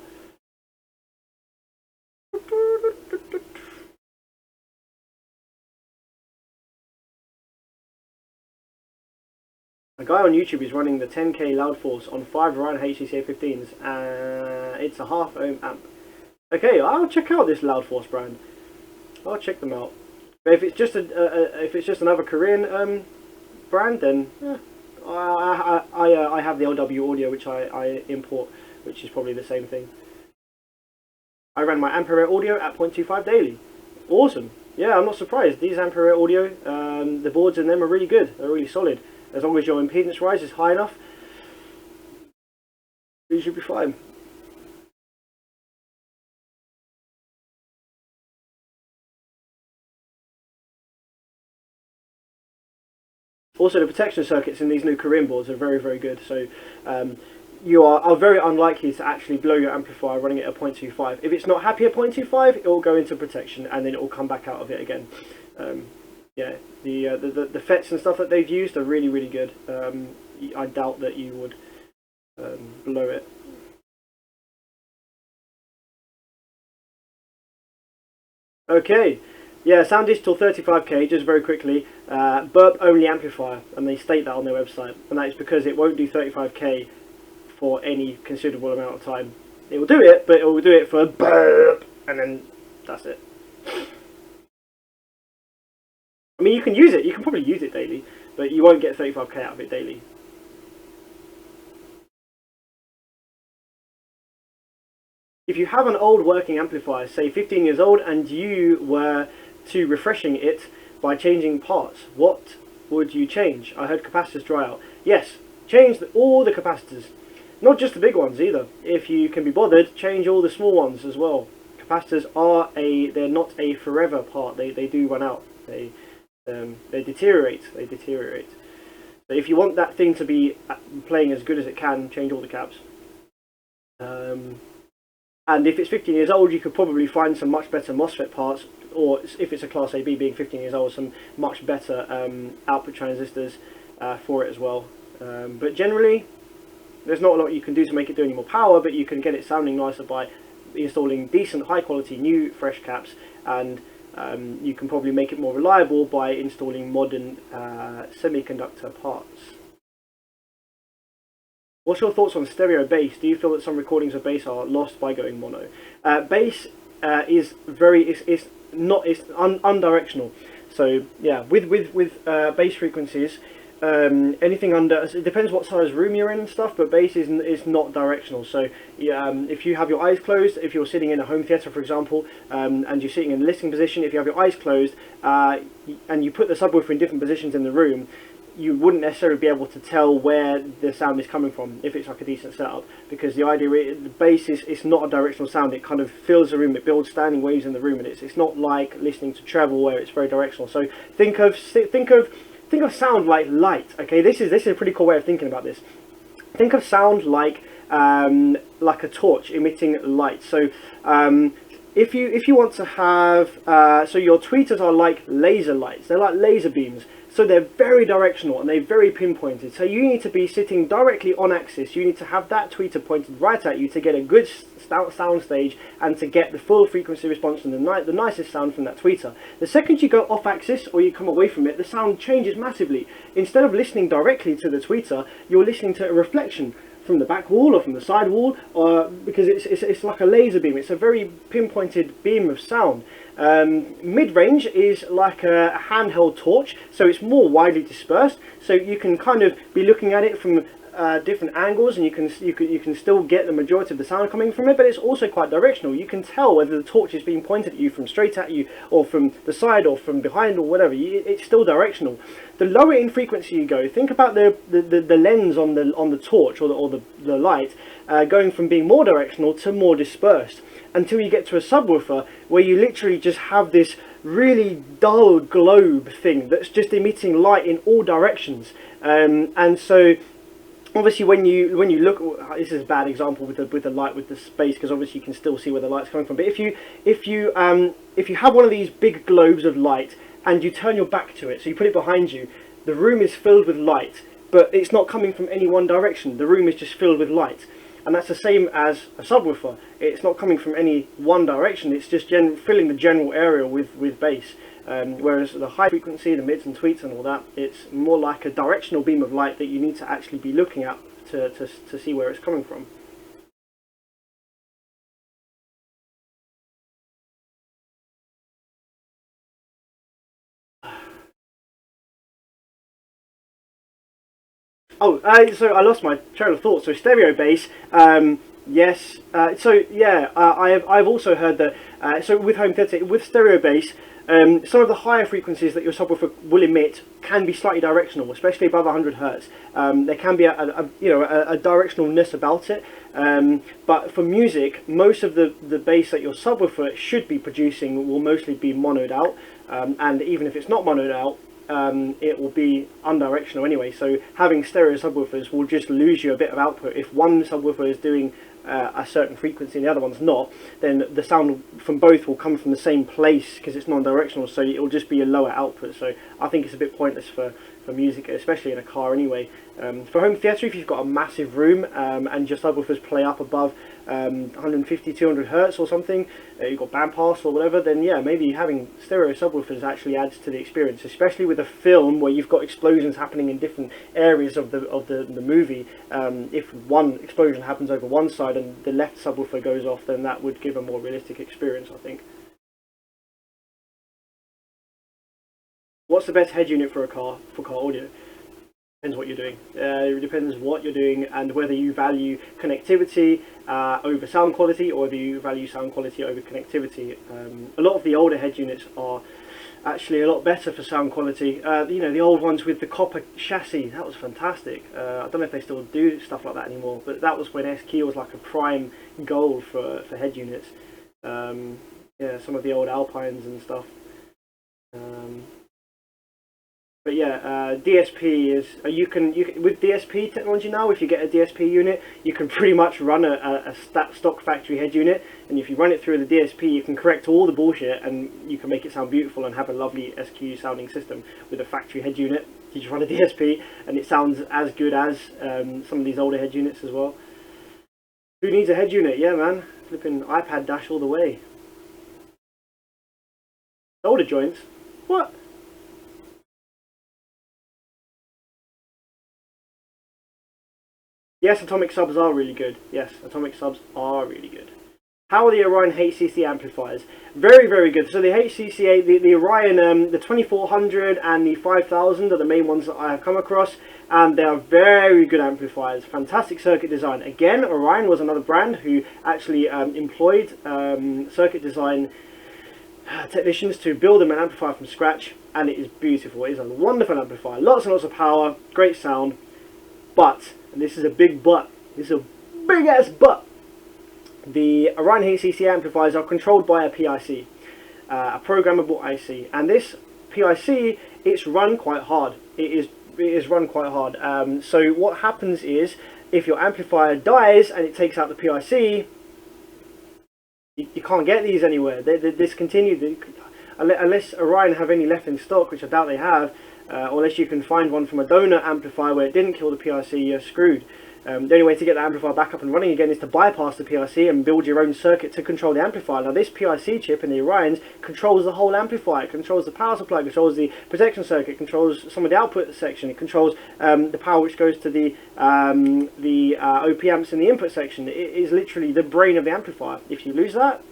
A guy on YouTube is running the 10k loud force on 5 Ryan HCCA 15s. It's a half ohm amp. Okay, I'll check out this loud force brand. I'll check them out. But if it's just another Korean brand, then I have the LW audio which I import, which is probably the same thing. I ran my amplifier audio at 0.25 daily. Awesome. Yeah, I'm not surprised. These amplifier audio, the boards in them are really good. They're really solid. As long as your impedance rise is high enough, you should be fine. Also, the protection circuits in these new Korean boards are very, very good. So you are very unlikely to actually blow your amplifier running it at 0.25. If it's not happy at 0.25, it will go into protection and then it will come back out of it again. Yeah, the FETs and stuff that they've used are really, really good. I doubt that you would blow it. Okay, yeah, Sound Digital 35k, just very quickly, burp only amplifier, and they state that on their website, and that is because it won't do 35k for any considerable amount of time. It will do it, but it will do it for a burp, and then that's it. I mean, you can use it, you can probably use it daily, but you won't get 35k out of it daily. If you have an old working amplifier, say 15 years old, and you were to refreshing it by changing parts, what would you change? I heard capacitors dry out. Yes, change all the capacitors. Not just the big ones either. If you can be bothered, change all the small ones as well. Capacitors are they're not a forever part. They do run out. They deteriorate. They deteriorate. So if you want that thing to be playing as good as it can, change all the caps. And if it's 15 years old, you could probably find some much better MOSFET parts, or if it's a Class AB being 15 years old, some much better output transistors for it as well. But generally, there's not a lot you can do to make it do any more power, but you can get it sounding nicer by installing decent, high quality, new, fresh caps, and you can probably make it more reliable by installing modern semiconductor parts. What's your thoughts on stereo bass? Do you feel that some recordings of bass are lost by going mono? Bass is undirectional. So yeah, with bass frequencies, anything under, it depends what size room you're in and stuff, but bass is not directional. So if you have your eyes closed, if you're sitting in a home theatre, for example, and you're sitting in a listening position, if you have your eyes closed and you put the subwoofer in different positions in the room, you wouldn't necessarily be able to tell where the sound is coming from if it's like a decent setup, because the idea is the bass is, it's not a directional sound. It kind of fills the room, it builds standing waves in the room, and it's not like listening to treble where it's very directional. So think of sound like light. Okay, this is a pretty cool way of thinking about this. Think of sound like a torch emitting light. So if you want to have so your tweeters are like laser lights. They're like laser beams. So they're very directional and they're very pinpointed. So you need to be sitting directly on axis. You need to have that tweeter pointed right at you to get a good sound stage and to get the full frequency response and the nicest sound from that tweeter. The second you go off axis or you come away from it, the sound changes massively. Instead of listening directly to the tweeter, you're listening to a reflection from the back wall or from the side wall, because it's like a laser beam. It's a very pinpointed beam of sound. Mid-range is like a handheld torch, so it's more widely dispersed, so you can kind of be looking at it from different angles, and you can still get the majority of the sound coming from it, but it's also quite directional. You can tell whether the torch is being pointed at you from straight at you or from the side or from behind or whatever. It's still directional. The lower in frequency you go, think about the lens on the torch or the light going from being more directional to more dispersed, until you get to a subwoofer where you literally just have this really dull globe thing that's just emitting light in all directions. And so obviously when you look, this is a bad example with the light with the space, because obviously you can still see where the light's coming from, but if you have one of these big globes of light and you turn your back to it, so you put it behind you, the room is filled with light, but it's not coming from any one direction. The room is just filled with light. And that's the same as a subwoofer. It's not coming from any one direction, it's just filling the general area with bass. Whereas the high frequency, the mids and tweets and all that, it's more like a directional beam of light that you need to actually be looking at to see where it's coming from. Oh, so I lost my trail of thought. So stereo bass, yes. I've also heard that. So with home theatre, with stereo bass, some of the higher frequencies that your subwoofer will emit can be slightly directional, especially above 100 hertz. There can be a directionalness about it. But for music, most of the bass that your subwoofer should be producing will mostly be monoed out, and even if it's not monoed out, it will be unidirectional anyway. So having stereo subwoofers will just lose you a bit of output. If one subwoofer is doing a certain frequency and the other one's not, then the sound from both will come from the same place because it's non-directional, so it will just be a lower output. So I think it's a bit pointless for music, especially in a car anyway. For home theatre, if you've got a massive room and your subwoofers play up above 150, 200 hertz or something, you've got bandpass or whatever, then yeah, maybe having stereo subwoofers actually adds to the experience, especially with a film where you've got explosions happening in different areas of the movie. If one explosion happens over one side and the left subwoofer goes off, then that would give a more realistic experience, I think. What's the best head unit for car audio? Depends what you're doing. It depends what you're doing and whether you value connectivity over sound quality, or whether you value sound quality over connectivity. A lot of the older head units are actually a lot better for sound quality. You know, the old ones with the copper chassis, that was fantastic. I don't know if they still do stuff like that anymore, but that was when S-Key was like a prime goal for head units. Yeah, some of the old Alpines and stuff. But yeah, DSP is you can with DSP technology now. If you get a DSP unit, you can pretty much run a stock factory head unit, and if you run it through the DSP, you can correct all the bullshit, and you can make it sound beautiful and have a lovely SQ sounding system with a factory head unit. You just run a DSP, and it sounds as good as some of these older head units as well. Who needs a head unit? Yeah, man, flipping iPad dash all the way. Older joints, what? Yes, atomic subs are really good. Yes, atomic subs are really good. How are the Orion HCC amplifiers? Very, very good. So the HCCA, the Orion, the 2400 and the 5000 are the main ones that I have come across, and they are very good amplifiers. Fantastic circuit design. Again, Orion was another brand who actually employed circuit design technicians to build them an amplifier from scratch, and it is beautiful. It is a wonderful amplifier. Lots and lots of power, great sound, but, and this is a big but, this is a big ass but, the Orion HCC amplifiers are controlled by a PIC, a programmable IC, and this PIC, it's run quite hard. It is run quite hard. So what happens is, if your amplifier dies and it takes out the PIC, you can't get these anywhere. They're discontinued unless Orion have any left in stock, which I doubt they have, or unless you can find one from a donor amplifier where it didn't kill the PIC, you're screwed. The only way to get the amplifier back up and running again is to bypass the PIC and build your own circuit to control the amplifier. Now this PIC chip in the Orions controls the whole amplifier. It controls the power supply, it controls the protection circuit, it controls some of the output section, it controls the power which goes to the OP amps in the input section. It is literally the brain of the amplifier. If you lose that,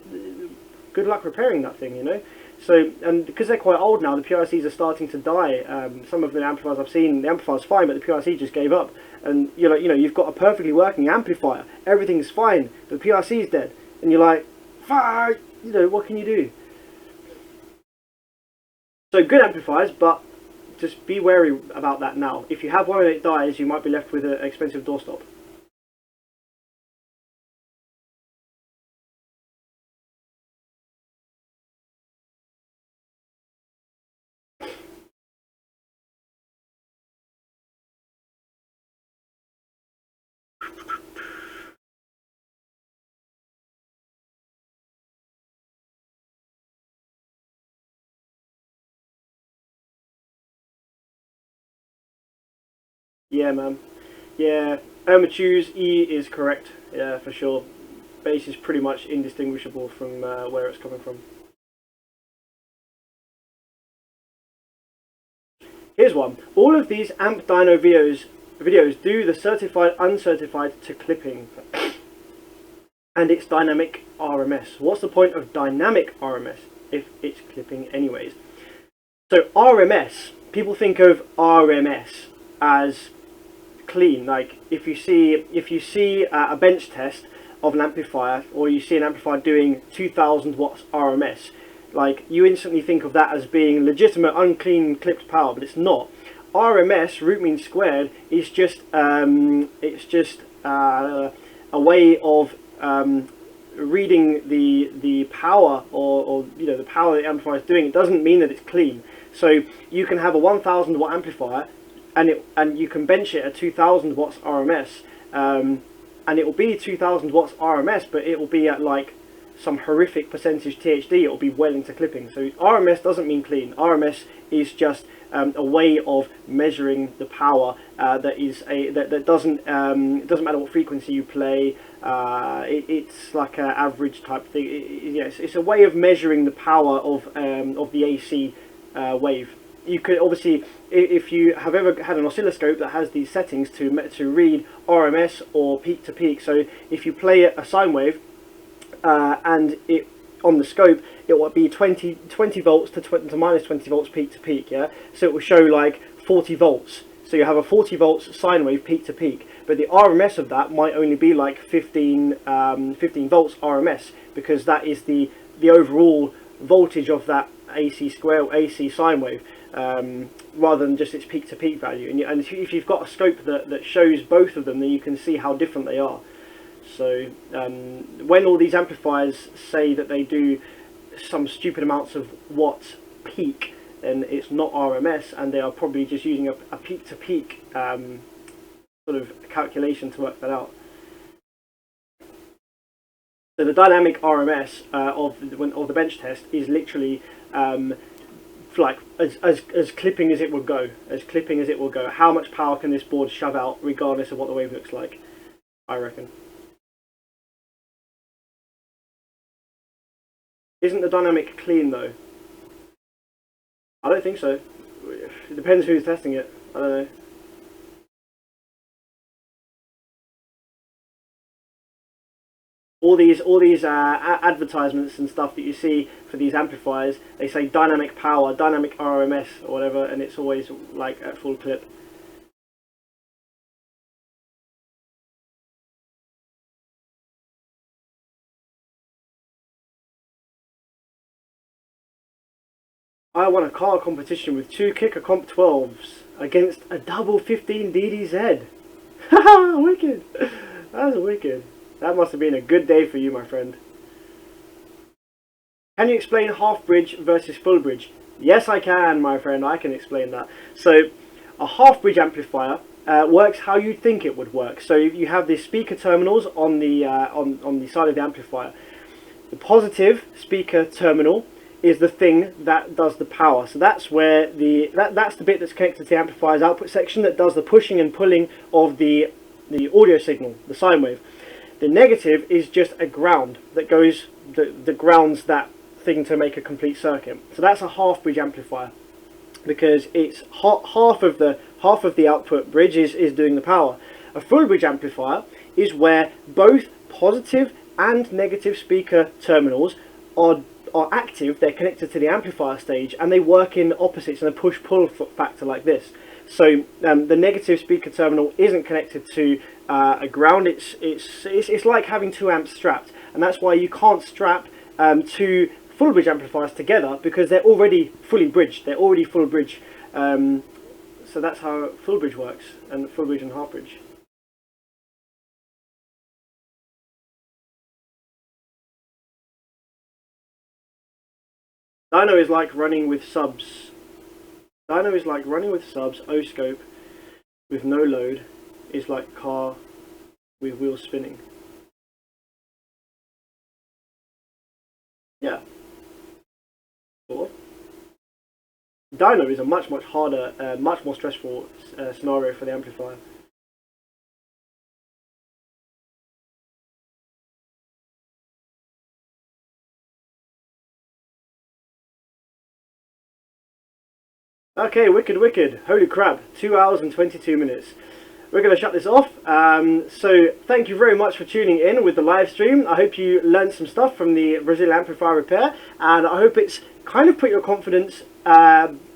good luck repairing that thing, you know. So, and because they're quite old now, the PICs are starting to die. Some of the amplifiers I've seen, the amplifier's fine, but the PIC just gave up. And you're like, you know, you've got a perfectly working amplifier, everything's fine, but the PIC's dead, and you're like, fuck, you know, what can you do? So good amplifiers, but just be wary about that now. If you have one and it dies, you might be left with an expensive doorstop. Yeah, man. Yeah, choose E is correct. Yeah, for sure. Bass is pretty much indistinguishable from where it's coming from. Here's one. All of these amp dyno videos do the certified uncertified to clipping, and it's dynamic RMS. What's the point of dynamic RMS if it's clipping anyways? So RMS, people think of RMS as clean. Like if you see a bench test of an amplifier, or you see an amplifier doing 2000 watts RMS, like you instantly think of that as being legitimate unclean clipped power, but it's not. RMS, root mean squared, is just a way of reading the power, or you know, the power that the amplifier is doing. It doesn't mean that it's clean. So you can have a 1000 watt amplifier, and you can bench it at 2000 watts RMS, and it will be 2000 watts RMS, but it will be at like some horrific percentage THD. It will be well into clipping. So RMS doesn't mean clean. RMS is just a way of measuring the power that doesn't matter what frequency you play. It's like an average type thing. Yes, it's a way of measuring the power of the AC wave. You could obviously, if you have ever had an oscilloscope that has these settings to read RMS or peak to peak. So if you play a sine wave and it on the scope, it will be 20 volts to minus 20 volts peak to peak. Yeah, so it will show like 40 volts. So you have a 40 volts sine wave peak to peak, but the RMS of that might only be like 15 volts RMS, because that is the overall voltage of that AC square or AC sine wave, rather than just its peak to peak value. And if you've got a scope that shows both of them, then you can see how different they are. So when all these amplifiers say that they do some stupid amounts of watts peak, then it's not RMS, and they are probably just using a peak to peak sort of calculation to work that out. So the dynamic RMS of the bench test is literally like as clipping as it will go, How much power can this board shove out, regardless of what the wave looks like, I reckon. Isn't the dynamic clean though? I don't think so. It depends who's testing it. I don't know. all these advertisements and stuff that you see for these amplifiers, they say dynamic power, dynamic RMS or whatever, and it's always like at full clip. I won a car competition with 2 kicker comp 12s against a double 15 DDZ. Haha, wicked! That's wicked. That must have been a good day for you, my friend. Can you explain half bridge versus full bridge? Yes, I can, my friend. I can explain that. So, a half bridge amplifier works how you think it would work. So you have the speaker terminals on the on the side of the amplifier. The positive speaker terminal is the thing that does the power. So that's where that's the bit that's connected to the amplifier's output section that does the pushing and pulling of the audio signal, the sine wave. The negative is just a ground that goes that grounds that thing to make a complete circuit. So that's a half bridge amplifier, because it's half of the output bridge is doing the power. A full bridge amplifier is where both positive and negative speaker terminals are active. They're connected to the amplifier stage and they work in opposites in a push-pull factor like this. So the negative speaker terminal isn't connected to a ground. It's like having 2 amps strapped, and that's why you can't strap 2 full bridge amplifiers together, because they're already fully bridged. They're already full bridge. So that's how full bridge works, and full bridge and half bridge. Dyno is like running with subs. Dyno is like running with subs. O-scope with no load is like car with wheels spinning. Yeah. Sort of. Dyno is a much harder, much more stressful scenario for the amplifier. Okay, wicked. Holy crap, 2 hours and 22 minutes. We're going to shut this off. So thank you very much for tuning in with the live stream. I hope you learned some stuff from the Brazilian amplifier repair, and I hope it's kind of put your confidence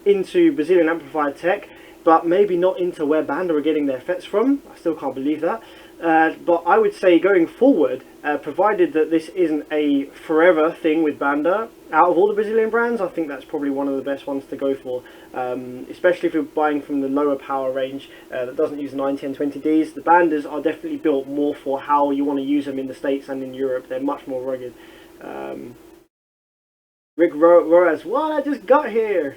into Brazilian amplifier tech, but maybe not into where Banda are getting their FETs from. I still can't believe that. But I would say going forward, provided that this isn't a forever thing with Banda, out of all the Brazilian brands, I think that's probably one of the best ones to go for, especially if you're buying from the lower power range that doesn't use 90 and 20Ds. The Bandas are definitely built more for how you want to use them in the States and in Europe. They're much more rugged. Rick Roas, what? I just got here.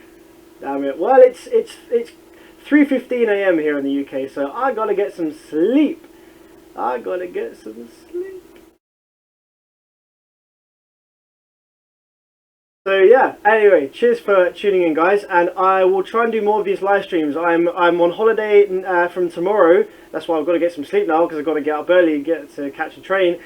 Damn it. Well, it's 3:15 AM here in the UK, so I gotta get some sleep. I gotta get some sleep. So yeah, anyway, cheers for tuning in, guys, and I will try and do more of these live streams. I'm on holiday from tomorrow. That's why I've got to get some sleep now, because I've got to get up early and get to catch a train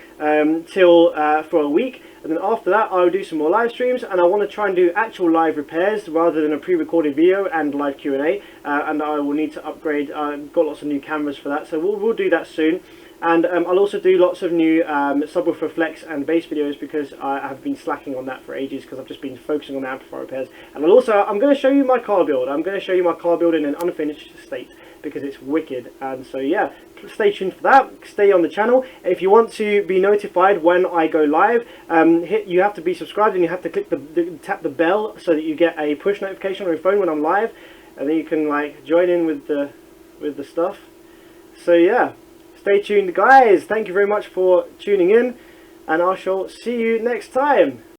till for a week. And then after that, I'll do some more live streams, and I want to try and do actual live repairs rather than a pre-recorded video and live Q&A. And I will need to upgrade. I've got lots of new cameras for that, so we'll do that soon. And I'll also do lots of new subwoofer flex and bass videos, because I have been slacking on that for ages, because I've just been focusing on the amplifier repairs. And I'm going to show you my car build. I'm going to show you my car build in an unfinished state, because it's wicked. And so yeah, stay tuned for that. Stay on the channel. If you want to be notified when I go live, you have to be subscribed, and you have to click tap the bell so that you get a push notification on your phone when I'm live, and then you can like join in with the stuff. So yeah. Stay tuned, guys. Thank you very much for tuning in, and I shall see you next time.